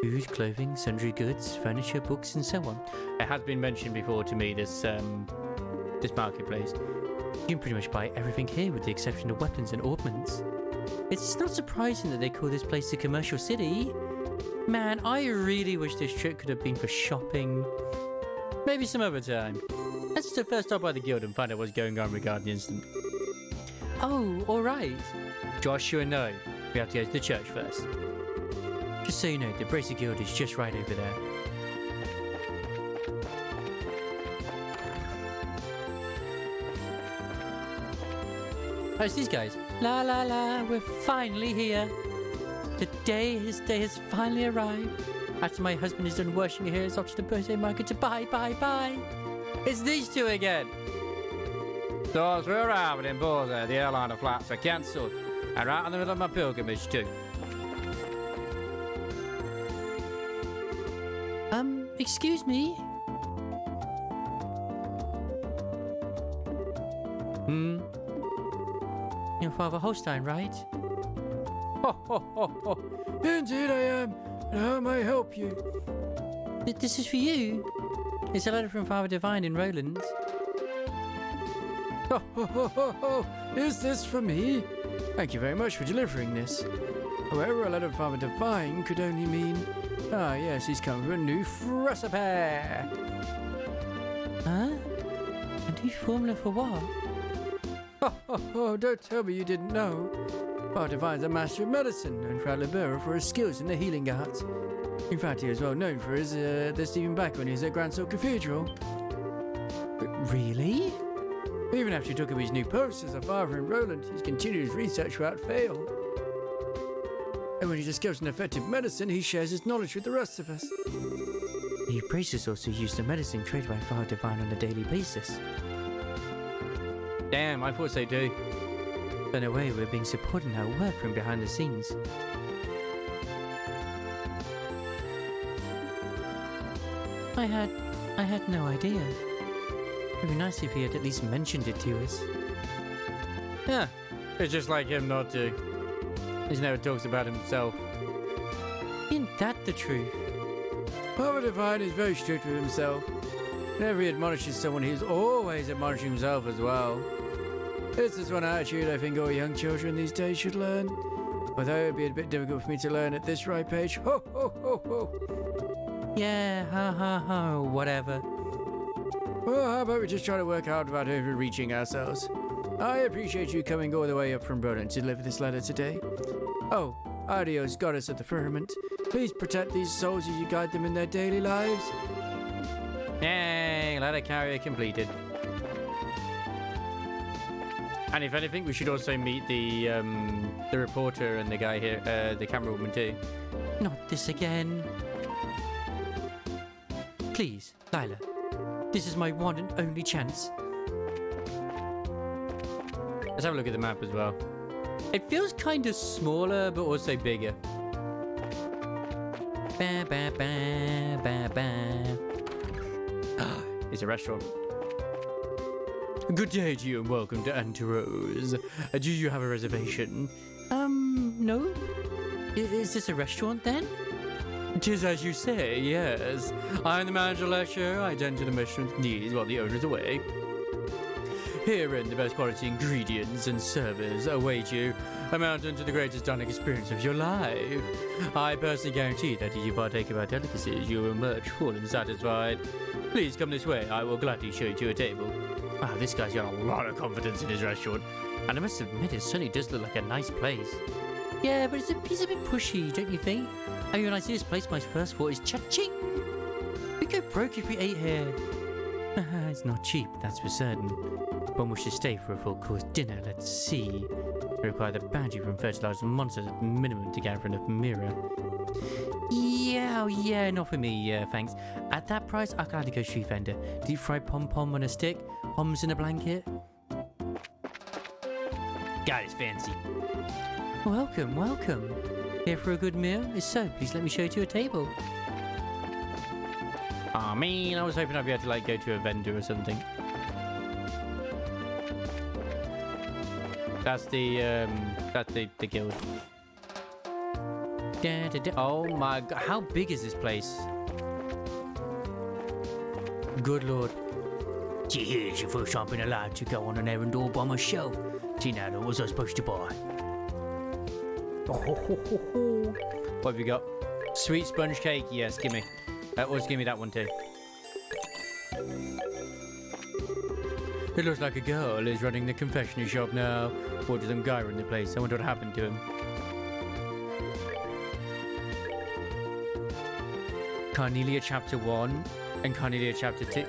Food, clothing, sundry goods, furniture, books, and so on. It has been mentioned before to me, this marketplace. You can pretty much buy everything here with the exception of weapons and ornaments. It's not surprising that they call this place a commercial city. Man, I really wish this trip could have been for shopping. Maybe some other time. Let's just first stop by the guild and find out what's going on regarding the incident. Oh, alright. Joshua, no. We have to go to the church first. Just so you know, the Bracer Guild is just right over there. Oh, it's these guys. La la la, we're finally here. The day has finally arrived. After my husband is done washing here, it's off to the birthday market to buy. It's these two again. So as we're arriving in Bose, the airliner flights are cancelled. And right in the middle of my pilgrimage too. Excuse me? You're Father Holstein, right? Ho, ho, ho, ho. Indeed I am. And how may I help you? This is for you. It's a letter from Father Divine in Roland. Ho, ho, ho, ho, ho. Is this for me? Thank you very much for delivering this. However, a letter of Father Divine could only mean, ah yes, he's come for a new recipe. Huh? A new formula for what? Oh, don't tell me you didn't know. Father Divine's a master of medicine, known throughout Libera for his skills in the healing arts. In fact, he was well known for his this even back when he was at Grand Salt Cathedral. Really? Even after he took up his new post as a father in Roland, he's continued his research without fail. And when he discovers an effective medicine, he shares his knowledge with the rest of us. The priestess also used the medicine created by Father Divine on a daily basis. Damn, I thought so too. In a way, we're being supported in our work from behind the scenes. I had no idea. It'd be nice if he had at least mentioned it to us. Yeah, it's just like him not to. He never talks about himself. Isn't that the truth? Father Divine is very strict with himself. Whenever he admonishes someone, he's always admonishing himself as well. This is one attitude I think all young children these days should learn. Although it would be a bit difficult for me to learn at this ripe age. Ho, ho, ho, ho. Yeah, ha ha ha, whatever. Well, how about we just try to work out about overreaching ourselves? I appreciate you coming all the way up from Roland to deliver this letter today. Oh, adios, goddess of the firmament. Please protect these souls as you guide them in their daily lives. Yay, letter carrier completed. And if anything, we should also meet the reporter and the guy here, the camera woman too. Not this again. Please, Lila. This is my one and only chance. Let's have a look at the map as well. It feels kind of smaller, but also bigger. Ba, ba, ba, ba, ba. It's a restaurant. Good day to you and welcome to Anteros. Do you have a reservation? No? Is this a restaurant then? 'Tis as you say, yes. I'm the manager lecturer. I tend to the restaurant's needs while the owner's away. Herein, the best quality ingredients and service await you, amounting to the greatest dining experience of your life. I personally guarantee that if you partake of our delicacies, you will emerge full and satisfied. Please come this way. I will gladly show you to a table. Wow, this guy's got a lot of confidence in his restaurant. And I must admit, it certainly does look like a nice place. Yeah, but he's a bit pushy, don't you think? I mean, when I see this place, my first thought is cha-ching! We'd go broke if we ate here. It's not cheap, that's for certain. One wishes to stay for a full course dinner, let's see. We require the bounty from fertilized monsters at minimum to gather enough mirror. Yeah, oh yeah, not for me, thanks. At that price, I can hardly go street vendor. Deep fried pom-pom on a stick, poms in a blanket. God, it's fancy. Welcome, welcome. Here for a good meal? If so, please let me show you to a table. Aw, man, I was hoping I'd be able to, like, go to a vendor or something. That's the guild. Oh my god, how big is this place? Good lord. Gee, here's your first time in a life to go on an errand all by myself. See now, what was I supposed to buy? What have you got? Sweet sponge cake? Yes, give me. Also give me that one too. It looks like a girl is running the confectionery shop now. Ordered some guy in the place. I wonder what happened to him. Carnelia Chapter 1 and Carnelia Chapter 2.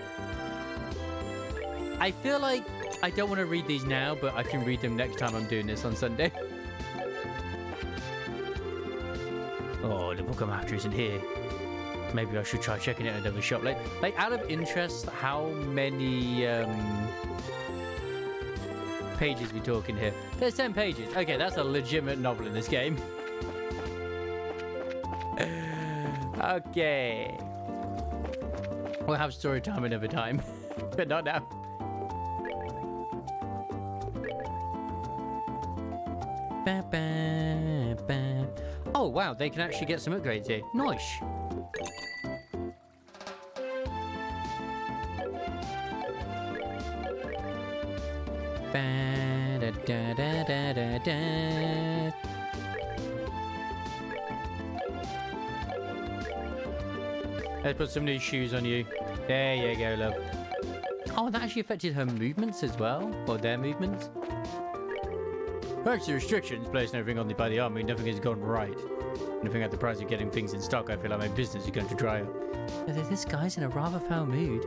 I feel like I don't want to read these now, but I can read them next time I'm doing this on Sunday. Oh, the book I'm after isn't here. Maybe I should try checking it at another shop. Like out of interest, how many pages we talking here? There's 10 pages. Okay, that's a legitimate novel in this game. Okay. We'll have story time another time, but not now. Ba, ba, ba. Oh wow, they can actually get some upgrades here. Nice. Ba, da, da, da, da, da, da. Let's put some new shoes on you. There you go, love. Oh, that actually affected her movements as well, or their movements. Thanks to restrictions placed and everything on by the army, nothing has gone right. Nothing at the price of getting things in stock, I feel like my business is going to dry up. This guy's in a rather foul mood.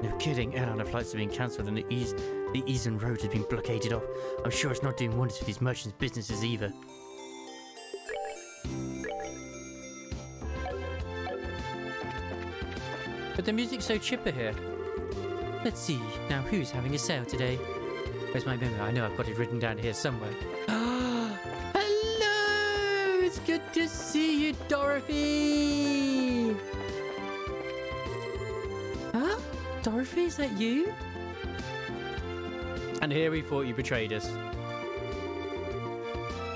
No kidding, airliner flights are being cancelled and the Eastern Road has been blockaded off. I'm sure it's not doing wonders for these merchants' businesses either. But the music's so chipper here. Let's see, now who's having a sale today? Where's my memo? I know I've got it written down here somewhere. Hello! It's good to see you, Dorothy! Huh? Dorothy, is that you? And here we thought you betrayed us.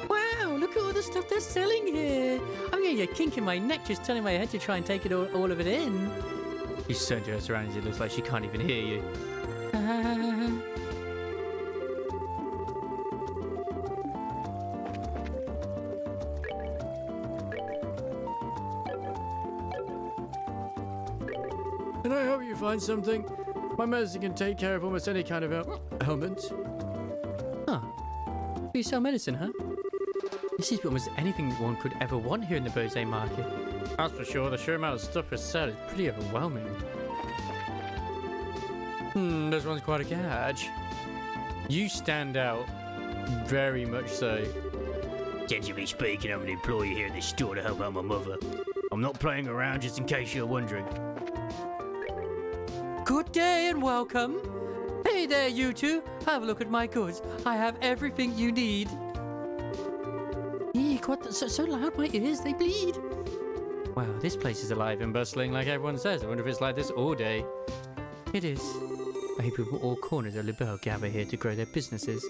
Wow, look at all the stuff they're selling here. I'm getting a kink in my neck just turning my head to try and take it all of it in. She's turned to her surroundings. It looks like she can't even hear you. Can I help you find something? My medicine can take care of almost any kind of ailment. Huh. You sell medicine, huh? This is almost anything that one could ever want here in the Bose market. That's for sure. The sheer amount of stuff for sale is pretty overwhelming. This one's quite a catch. You stand out. Very much so. Generally speaking, I'm an employee here at this store to help out my mother. I'm not playing around, just in case you're wondering. Good day and welcome. Hey there, you two. Have a look at my goods. I have everything you need. Eek, what? So loud, my ears, they bleed. Wow, this place is alive and bustling like everyone says. I wonder if it's like this all day. It is. I hope people from all corners of Liberl gather here to grow their businesses.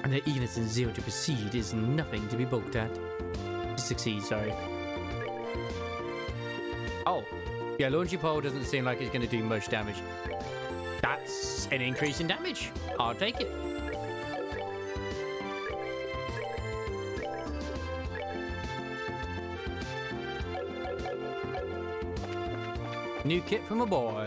And their eagerness and zeal to proceed is nothing to be balked at. To succeed, sorry. Oh. Yeah, launching pole doesn't seem like it's going to do much damage. That's an increase in damage. I'll take it. New kit from a boy.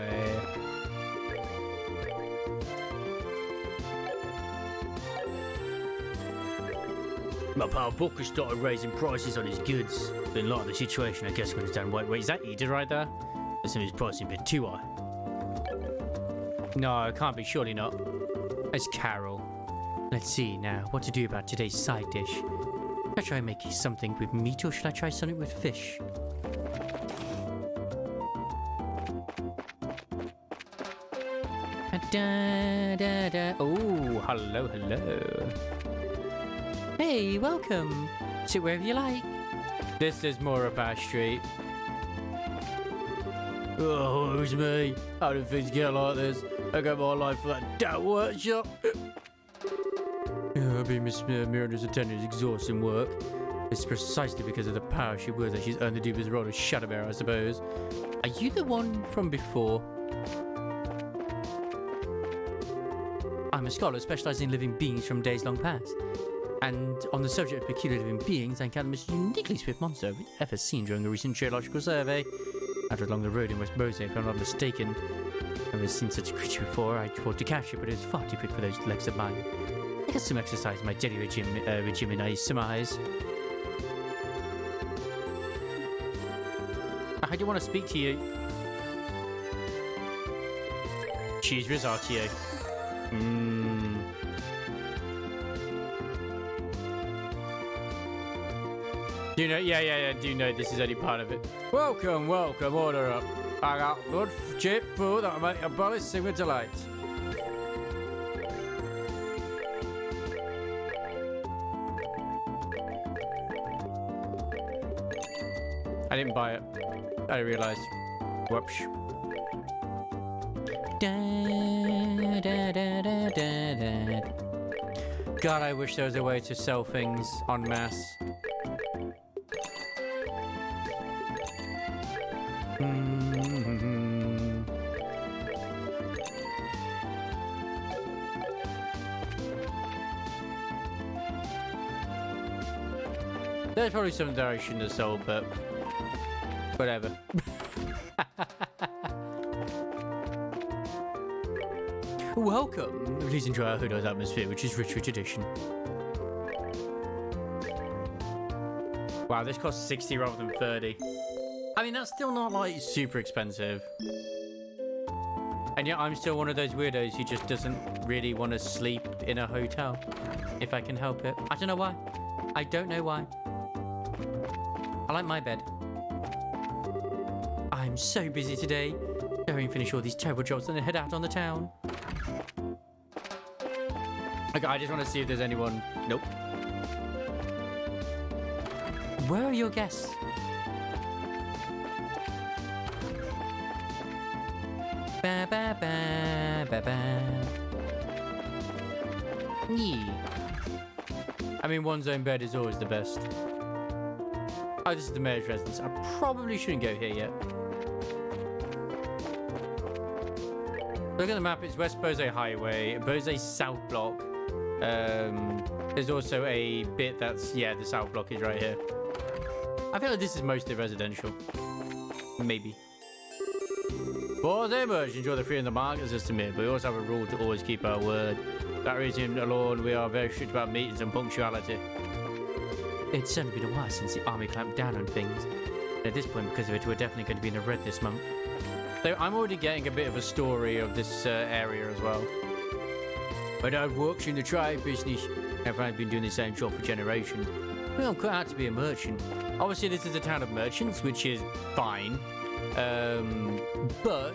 My pal Booker started raising prices on his goods. In light of the situation, I guess I'm going to stand wait, is that Eda right there? That's his pricing a bit too high. No, it can't be, surely not. It's Carol. Let's see now what to do about today's side dish. Should I try making something with meat or should I try something with fish? Da, da, da. Oh, hello, hello. Hey, welcome. Sit wherever you like. This is more up our street. Oh, who's me? How did things get like this? I got my life for that damn workshop. I've been Miss Miranda's attendant is exhausting work. It's precisely because of the power she wields that she's earned the dubious role of Shadow Bearer, I suppose. Are you the one from before? I'm a scholar specialising in living beings from days long past. And on the subject of peculiar living beings, I encountered the most uniquely swift monster I've ever seen during a recent geological survey. I was along the road in West Bose, if I'm not mistaken. I've never seen such a creature before. I fought to capture, but it was far too quick for those legs of mine. I got some exercise in my daily regime, I surmise. I do want to speak to you. Choose risotto. Do you know? Yeah. Do you know this is only part of it? Welcome. Order up. I got good cheap food that'll make your body sing with delight. I didn't buy it. I realised. Whoops. God, I wish there was a way to sell things en masse. There's probably some that I shouldn't have sold, but Whatever. Welcome. Please enjoy our Hood's atmosphere, which is rich with tradition. Wow, this costs 60 rather than 30. I mean, that's still not like super expensive. And yet I'm still one of those weirdos who just doesn't really want to sleep in a hotel, if I can help it. I don't know why. I don't know why. I like my bed. I'm so busy today. Hurry and finish all these terrible jobs and then head out on the town. Okay, I just want to see if there's anyone. Nope. Where are your guests? Ba ba ba ba ba. Yeah. I mean, one's own bed is always the best. Oh, this is the mayor's residence. I probably shouldn't go here yet. Look at the map. It's West Bose Highway, Bose South Block. There's also a bit that's, yeah, the South Block is right here. I feel like this is mostly residential. Maybe. For the merge, enjoy the free and the market system here, but we also have a rule to always keep our word. That reason alone, we are very strict about meetings and punctuality. It's certainly been a while since the army clamped down on things. And at this point, because of it, we're definitely going to be in the red this month. So I'm already getting a bit of a story of this area as well. My dad works in the trade business. I've been doing the same job for generations. Well, I'm quite out to be a merchant. Obviously, this is a town of merchants, which is fine. But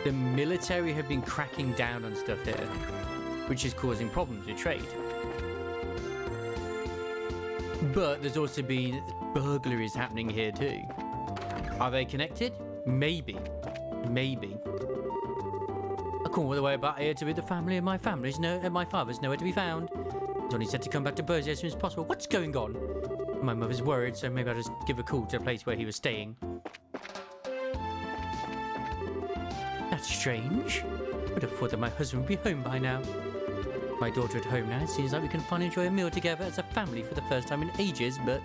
the military have been cracking down on stuff here, which is causing problems with trade. But there's also been burglaries happening here too. Are they connected? Maybe. Maybe. I come all the way about here to be the family, and my family's my father's nowhere to be found. He's only said to come back to Bursey as soon as possible. What's going on? My mother's worried, so maybe I'll just give a call to the place where he was staying. That's strange. Would have thought that my husband would be home by now. My daughter at home now. It seems like we can finally enjoy a meal together as a family for the first time in ages, but...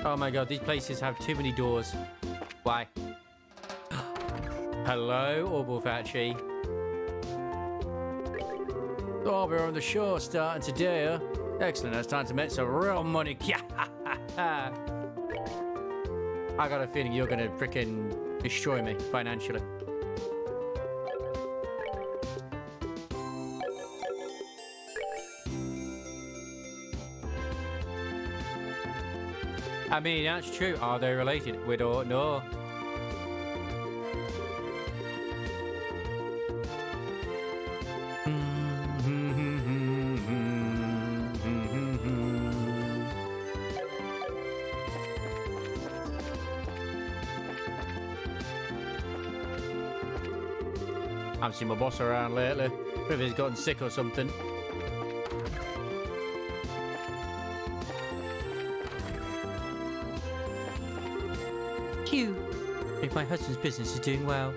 Oh my god, these places have too many doors. Why? Hello, Orbital Factory. Oh, we're on the shore starting today, huh? Excellent, it's time to make some real money. I got a feeling you're gonna frickin' destroy me financially. I mean, that's true. Are they related? We don't know. I've seen my boss around lately. Maybe he's gotten sick or something. Phew. If my husband's business is doing well.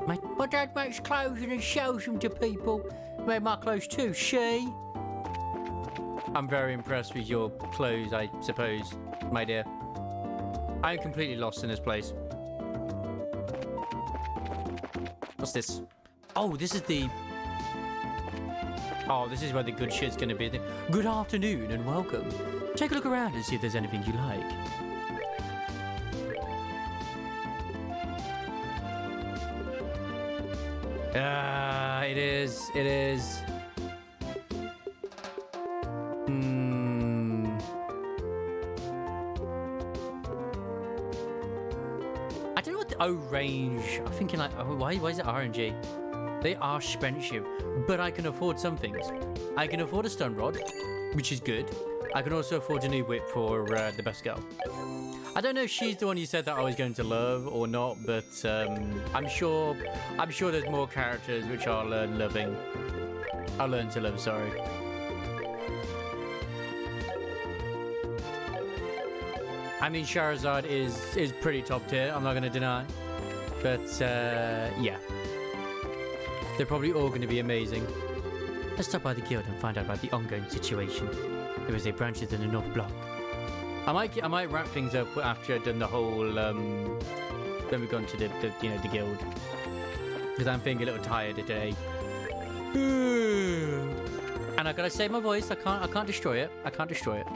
My dad makes clothes and he sells them to people. Made my clothes too, see? I'm very impressed with your clothes, I suppose, my dear. I'm completely lost in this place. What's this? Oh, this is the... Oh, this is where the good shit's gonna be. Good afternoon and welcome. Take a look around and see if there's anything you like. It is. It is. I don't know what the... Oh, range. I'm thinking like, oh, why is it RNG? They are expensive, but I can afford some things. I can afford a stun rod, which is good. I can also afford a new whip for the best girl. I don't know if she's the one you said that I was going to love or not, but I'm sure there's more characters which I'll learn loving. I'll learn to love, sorry. I mean, Charizard is pretty top tier, I'm not going to deny. But, yeah. They're probably all going to be amazing. Let's stop by the guild and find out about the ongoing situation. There is a branch in the North Block. I might wrap things up after I've done the whole when we've gone to the guild, because I'm feeling a little tired today. And I gotta save my voice. I can't destroy it. I can't destroy it.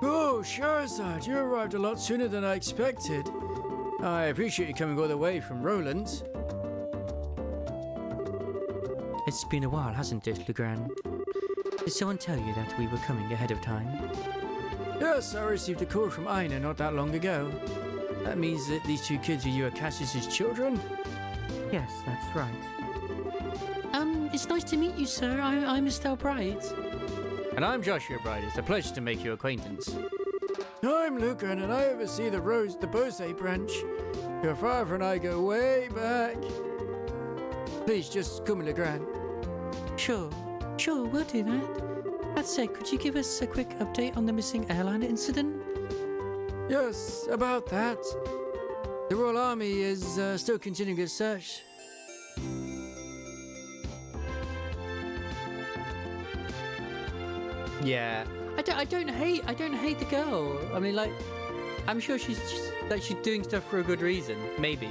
Oh, Shahrazad, you arrived a lot sooner than I expected. I appreciate you coming all the way from Roland's. It's been a while, hasn't it, Legrand? Did someone tell you that we were coming ahead of time? Yes, I received a call from Aina not that long ago. That means that these two kids are you Cassius's children? Yes, that's right. It's nice to meet you, sir. I'm Estelle Bright. And I'm Joshua Bright. It's a pleasure to make your acquaintance. I'm Lucan, and I oversee the Bose branch. Your father and I go way back. Please, just come in, Legrand. Sure, we'll do that. That said, could you give us a quick update on the missing airliner incident? Yes, about that. The Royal Army is still continuing its search. Yeah, I don't hate the girl. I mean, like, I'm sure she's doing stuff for a good reason. Maybe.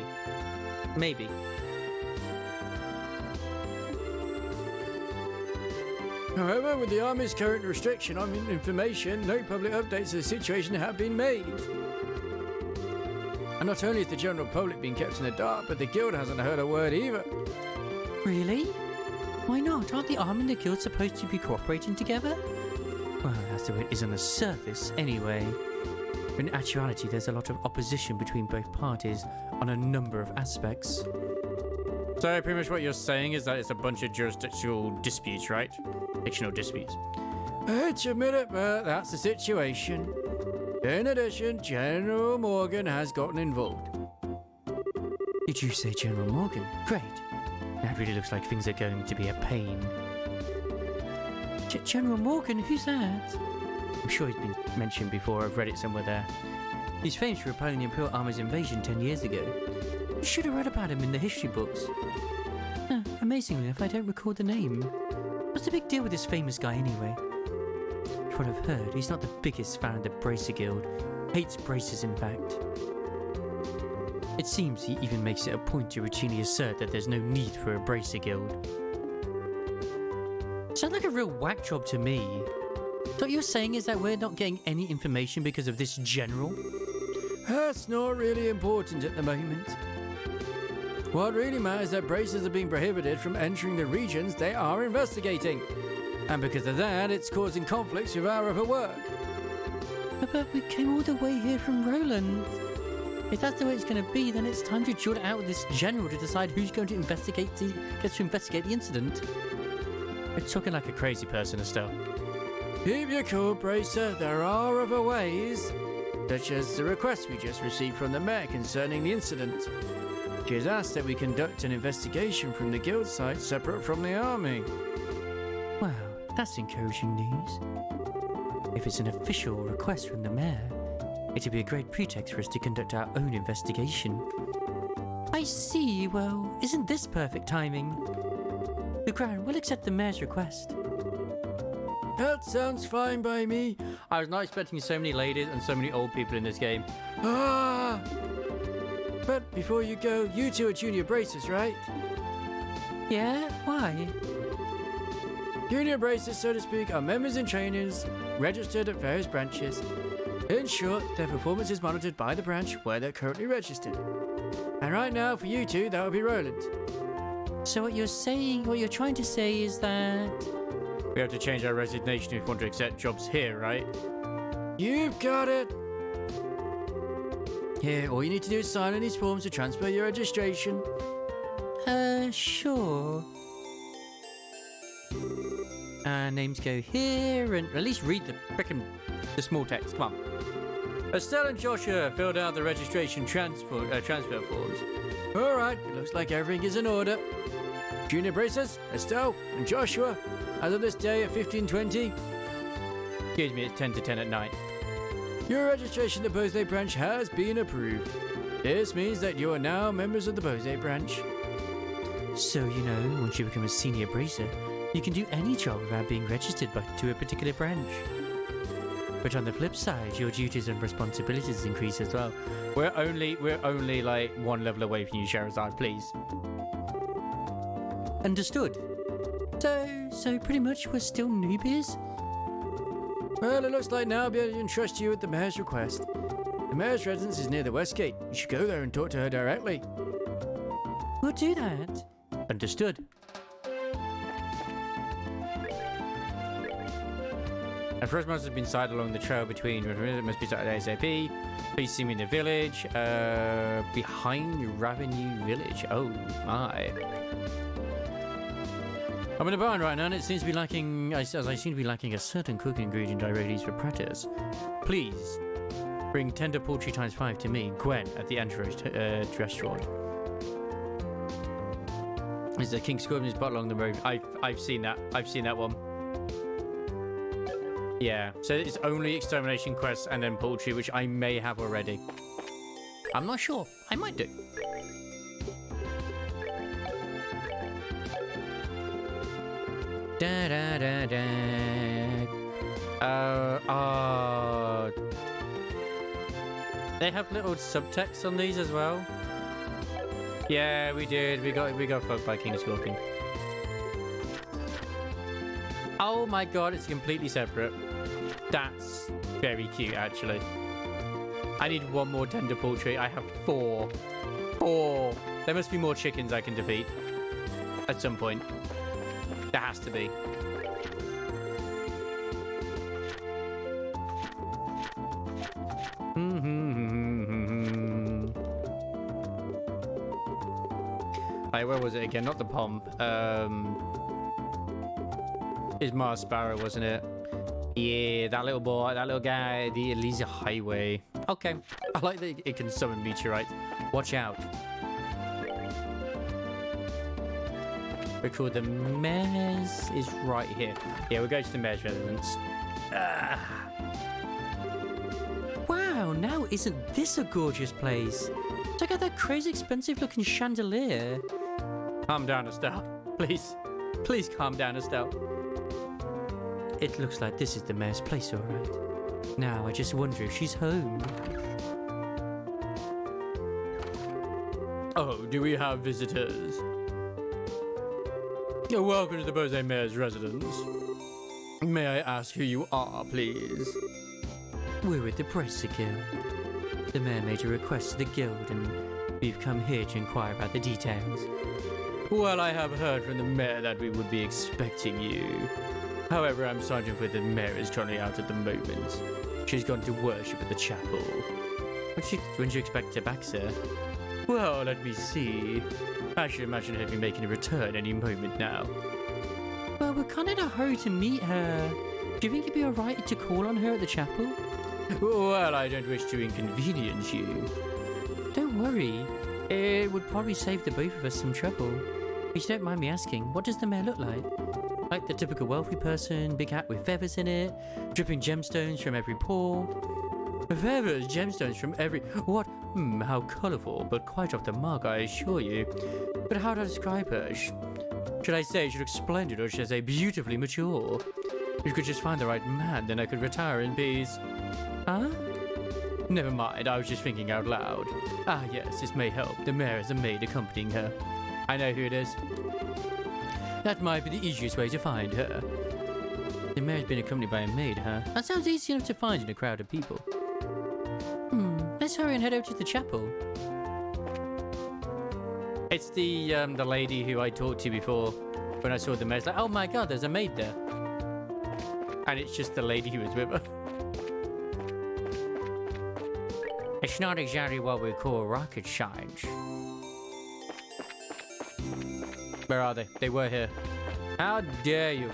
However, with the Army's current restriction on information, no public updates of the situation have been made. And not only is the general public being kept in the dark, but the Guild hasn't heard a word either. Really? Why not? Aren't the Army and the Guild supposed to be cooperating together? Well, that's the way it is on the surface, anyway. In actuality, there's a lot of opposition between both parties on a number of aspects. So pretty much what you're saying is that it's a bunch of jurisdictional disputes, right? Fictional disputes. I hate to admit it, but that's the situation. In addition, General Morgan has gotten involved. Did you say General Morgan? Great. That really looks like things are going to be a pain. General Morgan? Who's that? I'm sure he's been mentioned before. I've read it somewhere there. He's famous for repelling the Imperial Army's invasion 10 years ago. You should have read about him in the history books. Amazingly enough, I don't recall the name. What's the big deal with this famous guy anyway? From what I've heard, he's not the biggest fan of the Bracer Guild. Hates braces, in fact. It seems he even makes it a point to routinely assert that there's no need for a Bracer Guild. Sounds like a real whack job to me. So what you're saying is that we're not getting any information because of this general? That's not really important at the moment. What really matters is that braces are being prohibited from entering the regions they are investigating. And because of that, it's causing conflicts with our other work. But we came all the way here from Roland. If that's the way it's going to be, then it's time to duel it out with this general to decide who's going to investigate the incident. You're talking like a crazy person, Estelle. Keep your cool, Bracer. There are other ways, such as the request we just received from the mayor concerning the incident. She has asked that we conduct an investigation from the guild side separate from the army. Well, that's encouraging news. If it's an official request from the mayor, it'd be a great pretext for us to conduct our own investigation. I see. Well, isn't this perfect timing? The Crown will accept the mayor's request. That sounds fine by me. I was not expecting so many ladies and so many old people in this game. But before you go, you two are junior bracers, right? Yeah? Why? Junior bracers, so to speak, are members and trainers registered at various branches. In short, their performance is monitored by the branch where they're currently registered. And right now, for you two, that would be Roland. So what you're trying to say is that... We have to change our resignation if we want to accept jobs here, right? You've got it! Here, all you need to do is sign on these forms to transfer your registration. Sure. Names go here, and at least read the small text. Come on. Estelle and Joshua filled out the registration transfer forms. All right, it looks like everything is in order. Junior bracers, Estelle and Joshua, as of this day at 15:20. Excuse me, it's 10 to 10 at night. Your registration at the Bose branch has been approved. This means that you are now members of the Bose branch. So, you know, once you become a senior bracer, you can do any job without being registered to a particular branch. But on the flip side, your duties and responsibilities increase as well. We're only like one level away from you, Sherazade, please. Understood. So pretty much we're still newbies? Well, it looks like now I'll be able to entrust you with the mayor's request. The mayor's residence is near the west gate. You should go there and talk to her directly. We'll do that. Understood. Our first monster has been sighted along the trail between. It must be sighted ASAP. Please see me in the village. Behind Ravenue Village. Oh my. I'm in a barn right now, and it seems to be lacking. I seem to be lacking a certain cooking ingredient I really use for practice. Please bring tender poultry ×5 to me, Gwen, at the Anteroast restaurant. Is the King Scorpion's bottle along the road? I've seen that. I've seen that one. Yeah, so it's only extermination quests and then poultry, which I may have already. I'm not sure. I might do. Da da da da. They have little subtext on these as well. Yeah, we did. We got fucked by King Scorpion. Oh my god, it's completely separate. That's very cute, actually. I need one more tender poultry. I have 4. 4. There must be more chickens I can defeat at some point. There has to be. Hey, where was it again? Not the pond. It's Mars Sparrow, wasn't it? Yeah, that little boy, that little guy, the Elysia Highway. Okay, I like that it can summon meteorites. Watch out. Record the mayor's is right here. Yeah, we'll go to the mayor's residence. Wow, now isn't this a gorgeous place? Check out that crazy expensive looking chandelier. Calm down, Estelle. Please. Please calm down, Estelle. It looks like this is the mayor's place, all right. Now, I just wonder if she's home. Oh, do we have visitors? Oh, welcome to the Bose Mayor's residence. May I ask who you are, please? We're with the Bracer Guild. The mayor made a request to the guild, and we've come here to inquire about the details. Well, I have heard from the mayor that we would be expecting you. However, I'm certain that the mayor is currently out at the moment. She's gone to worship at the chapel. When do you expect her back, sir? Well, let me see. I should imagine her to be making a return any moment now. Well, we're kind of in a hurry to meet her. Do you think it'd be alright to call on her at the chapel? Well, I don't wish to inconvenience you. Don't worry. It would probably save the both of us some trouble. If you don't mind me asking, what does the mayor look like? Like the typical wealthy person, big hat with feathers in it, dripping gemstones from every pore. Feathers, gemstones from every... What? How colourful, but quite off the mark, I assure you. But how do I describe her? Should I say she looks splendid, or should I say beautifully mature? If you could just find the right man, then I could retire in peace. Huh? Never mind, I was just thinking out loud. Ah yes, this may help. The mayor has a maid accompanying her. I know who it is. That might be the easiest way to find her. The mayor's been accompanied by a maid, huh? That sounds easy enough to find in a crowd of people. Let's hurry and head over to the chapel. It's the lady who I talked to before when I saw the maid. It's like, oh my god, there's a maid there. And it's just the lady who was with her. It's not exactly what we call rocket science. Where are they? They were here. How dare you?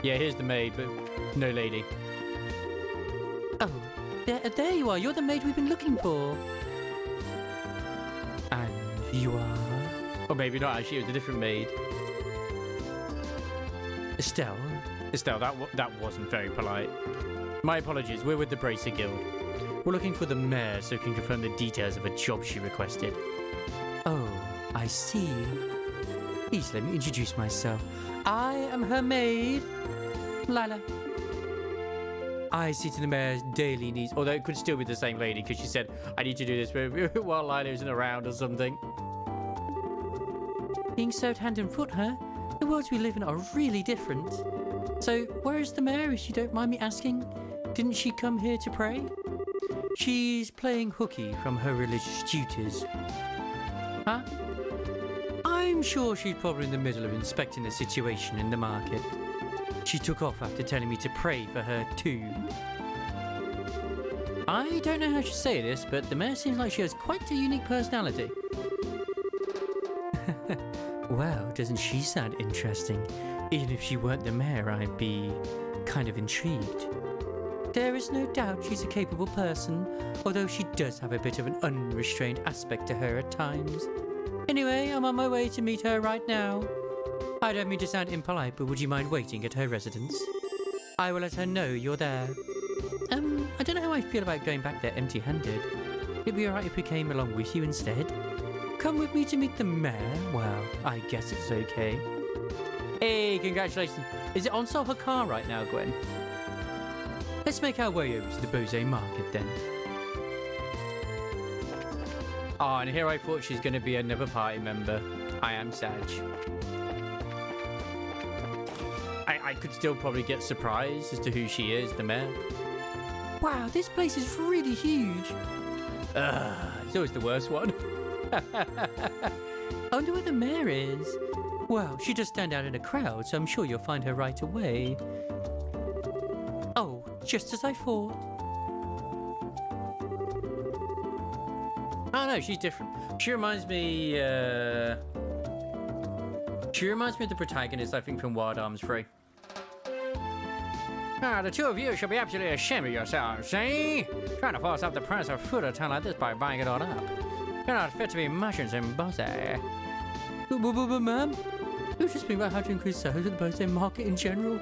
Yeah, here's the maid, but no lady. Oh, there you are. You're the maid we've been looking for. And you are? Or maybe not, actually. It was a different maid. Estelle? Estelle, that wasn't very polite. My apologies. We're with the Bracer Guild. We're looking for the mayor so we can confirm the details of a job she requested. Oh, I see. Please let me introduce myself. I am her maid, Lila. I see to the mayor's daily needs, although it could still be the same lady because she said, I need to do this while Lila isn't around or something. Being served hand and foot, huh? The worlds we live in are really different. So, where is the mayor, if you don't mind me asking? Didn't she come here to pray? She's playing hooky from her religious duties. Huh? I'm sure she's probably in the middle of inspecting the situation in the market. She took off after telling me to pray for her too. I don't know how to say this, but the mayor seems like she has quite a unique personality. Well, doesn't she sound interesting? Even if she weren't the mayor, I'd be kind of intrigued. There is no doubt she's a capable person, although she does have a bit of an unrestrained aspect to her at times. Anyway, I'm on my way to meet her right now. I don't mean to sound impolite, but would you mind waiting at her residence? I will let her know you're there. I don't know how I feel about going back there empty-handed. It'd be alright if we came along with you instead. Come with me to meet the mayor? Well, I guess it's okay. Hey, congratulations. Is it on sale her car right now, Gwen? Let's make our way over to the Bose market then. Oh, and here I thought she's going to be another party member. I am Sag. I could still probably get surprised as to who she is, the mayor. Wow, this place is really huge. It's always the worst one. I wonder where the mayor is. Well, she does stand out in a crowd, so I'm sure you'll find her right away. Oh, just as I thought. Oh no, she's different. She reminds me of the protagonist, I think, from Wild Arms 3. The two of you should be absolutely ashamed of yourselves, see? Trying to force up the price of food a town like this by buying it all up. You're not fit to be merchants in Bose. Ma'am? You're just speaking about how to increase sales at the Bose market in general.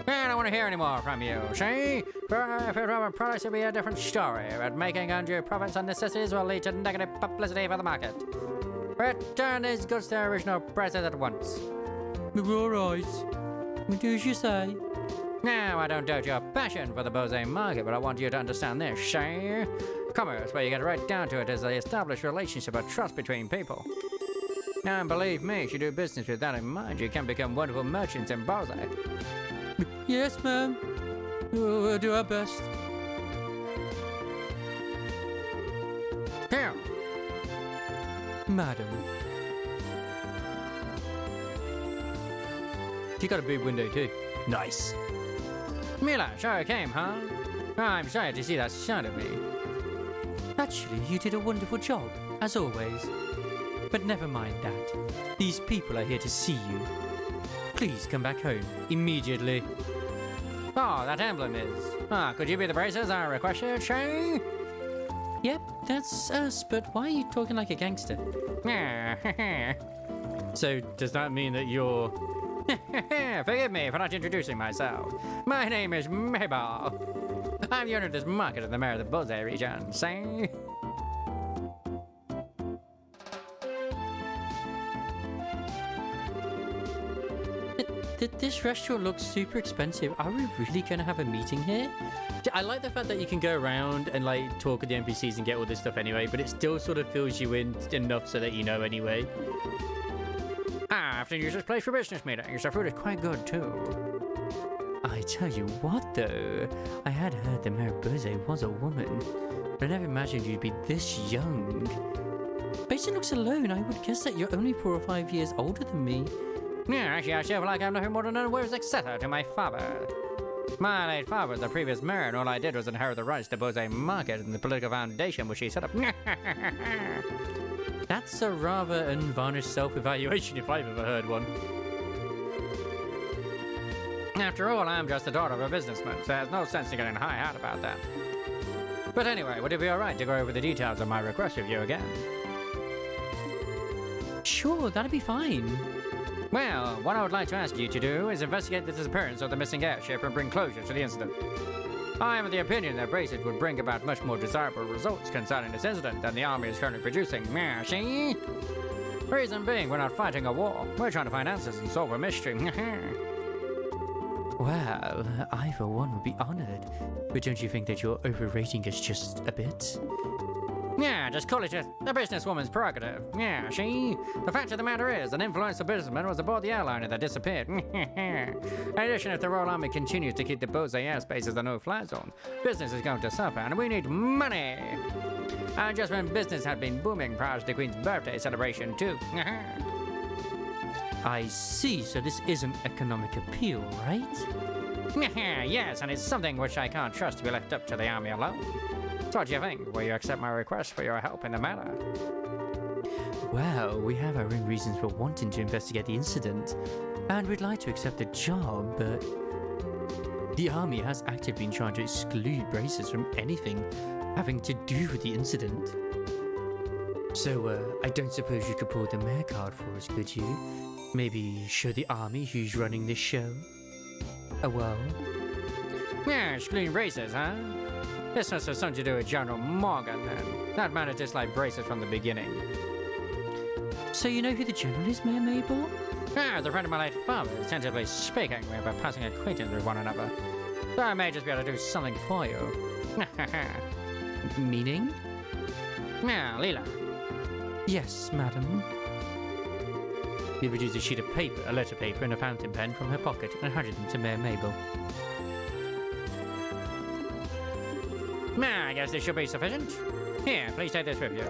I don't want to hear any more from you, see? If it were products, it would be a different story, but making undue profits on necessities will lead to negative publicity for the market. Return these goods to their original prices at once. We're alright. We do as you say. Now, I don't doubt your passion for the Bose market, but I want you to understand this, see? Commerce, where you get right down to it, is the established relationship of trust between people. And believe me, if you do business with that in mind, you can become wonderful merchants in Bose. Yes, ma'am. We'll do our best. Here. Madam. You got a big window too. Nice. Mila, sure came, huh? I'm sorry to see that side of me. Actually, you did a wonderful job, as always. But never mind that. These people are here to see you. Please come back home immediately. Oh, that emblem is. Could you be the braces I requested, Shay? Yep, that's us, but why are you talking like a gangster? So, does that mean that you're... Forgive me for not introducing myself. My name is Mabel. I'm the owner of this market in the mayor of the Bose region, see? This restaurant looks super expensive. Are we really going to have a meeting here? I like the fact that you can go around and like talk with the NPCs and get all this stuff anyway, but it still sort of fills you in enough so that you know anyway. I often use this place for business meetings. The food is quite good too. I tell you what though, I had heard the mayor of Bose was a woman, but I never imagined you'd be this young. Based on looks alone, I would guess that you're only 4 or 5 years older than me. Yeah, actually, I feel like I'm nothing more than a word successor to my father. My late father was the previous mayor, and all I did was inherit the rights to Bose Market and the political foundation which he set up. That's a rather unvarnished self-evaluation if I've ever heard one. After all, I'm just the daughter of a businessman, so there's no sense in getting high-hat about that. But anyway, would it be alright to go over the details of my request of you again? Sure, that'd be fine. Well, what I would like to ask you to do is investigate the disappearance of the missing airship and bring closure to the incident. I am of the opinion that braces would bring about much more desirable results concerning this incident than the army is currently producing. Yeah, see? Reason being, we're not fighting a war. We're trying to find answers and solve a mystery. Well, I for one would be honored. But don't you think that you're overrating us just a bit? Yeah, just call it a businesswoman's prerogative. Yeah, see? The fact of the matter is, an influential businessman was aboard the airliner that disappeared. In addition, if the Royal Army continues to keep the Bose airspace as the no-fly zone, business is going to suffer, and we need money! And just when business had been booming prior to the Queen's birthday celebration, too. I see, so this is an economic appeal, right? Yes, and it's something which I can't trust to be left up to the army alone. So what do you think? Will you accept my request for your help in the matter? Well, we have our own reasons for wanting to investigate the incident, and we'd like to accept the job, but the army has actively been trying to exclude braces from anything having to do with the incident. So, I don't suppose you could pull the mayor card for us, could you? Maybe show the army who's running this show? Well? Yeah, excluding braces, huh? This must have something to do with General Morgan, then. That man had disliked braces from the beginning. So you know who the general is, Mayor Mabel? Ah, the friend of my late father, tentatively speaking, we have a passing acquaintance with one another. So I may just be able to do something for you. Meaning? Yeah, Leela. Yes, madam. He produced a sheet of paper, a letter paper, and a fountain pen from her pocket and handed them to Mayor Mabel. I guess this should be sufficient. Here, please take this with you.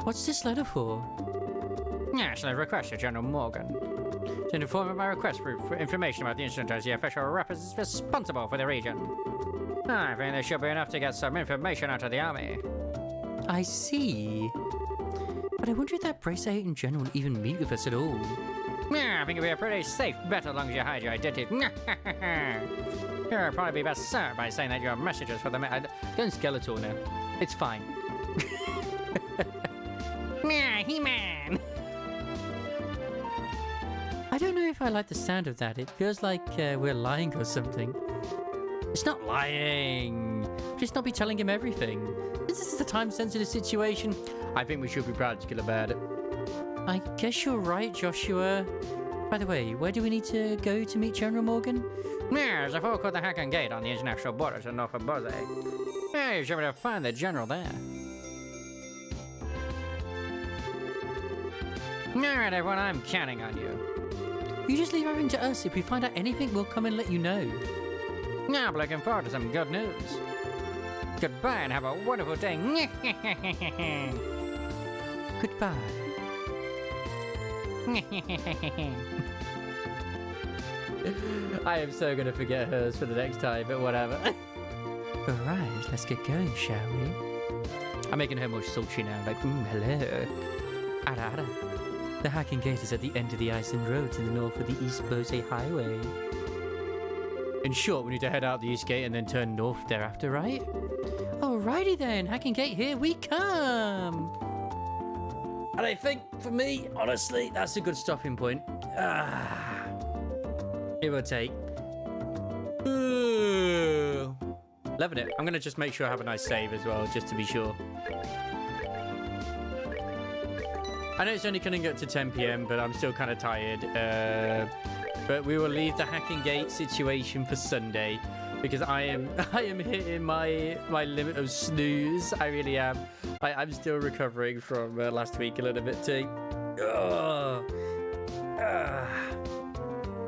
What's this letter for? Actually, a request to General Morgan. To inform of my request for information about the incident as the official responsible for the region. I think this should be enough to get some information out of the army. I see. But I wonder if that brace agent in general will even meet with us at all. I think it'll be a pretty safe bet as long as you hide your identity. You'll probably be best served by saying that you have messages for the Going Skeletor now. It's fine. He-Man! I don't know if I like the sound of that. It feels like we're lying or something. It's not lying. Just not be telling him everything. This is a time-sensitive situation. I think we should be practical about it. I guess you're right, Joshua. By the way, where do we need to go to meet General Morgan? There's a folk called the Hacken Gate on the international border to north of Bose. You should be able to find the general there. Alright, everyone, I'm counting on you. You just leave everything to us. If we find out anything, we'll come and let you know. I'm looking forward to some good news. Goodbye and have a wonderful day. Goodbye. I am so gonna forget hers for the next time, but whatever. Alright, let's get going, shall we? I'm making her more sultry now, like, hello. Ara, ara. The Hacking Gate is at the end of the Iceland Road to the north of the East Bose Highway. In short, we need to head out the East Gate and then turn north thereafter, right? Alrighty then, Hacking Gate, here we come! And I think, for me, honestly, that's a good stopping point. Give or take. Loving it. I'm going to just make sure I have a nice save as well, just to be sure. I know it's only coming up to 10 PM, but I'm still kind of tired. But we will leave the Hacking Gate situation for Sunday, because I am hitting my limit of snooze. I really am. I'm still recovering from last week a little bit too. Ugh.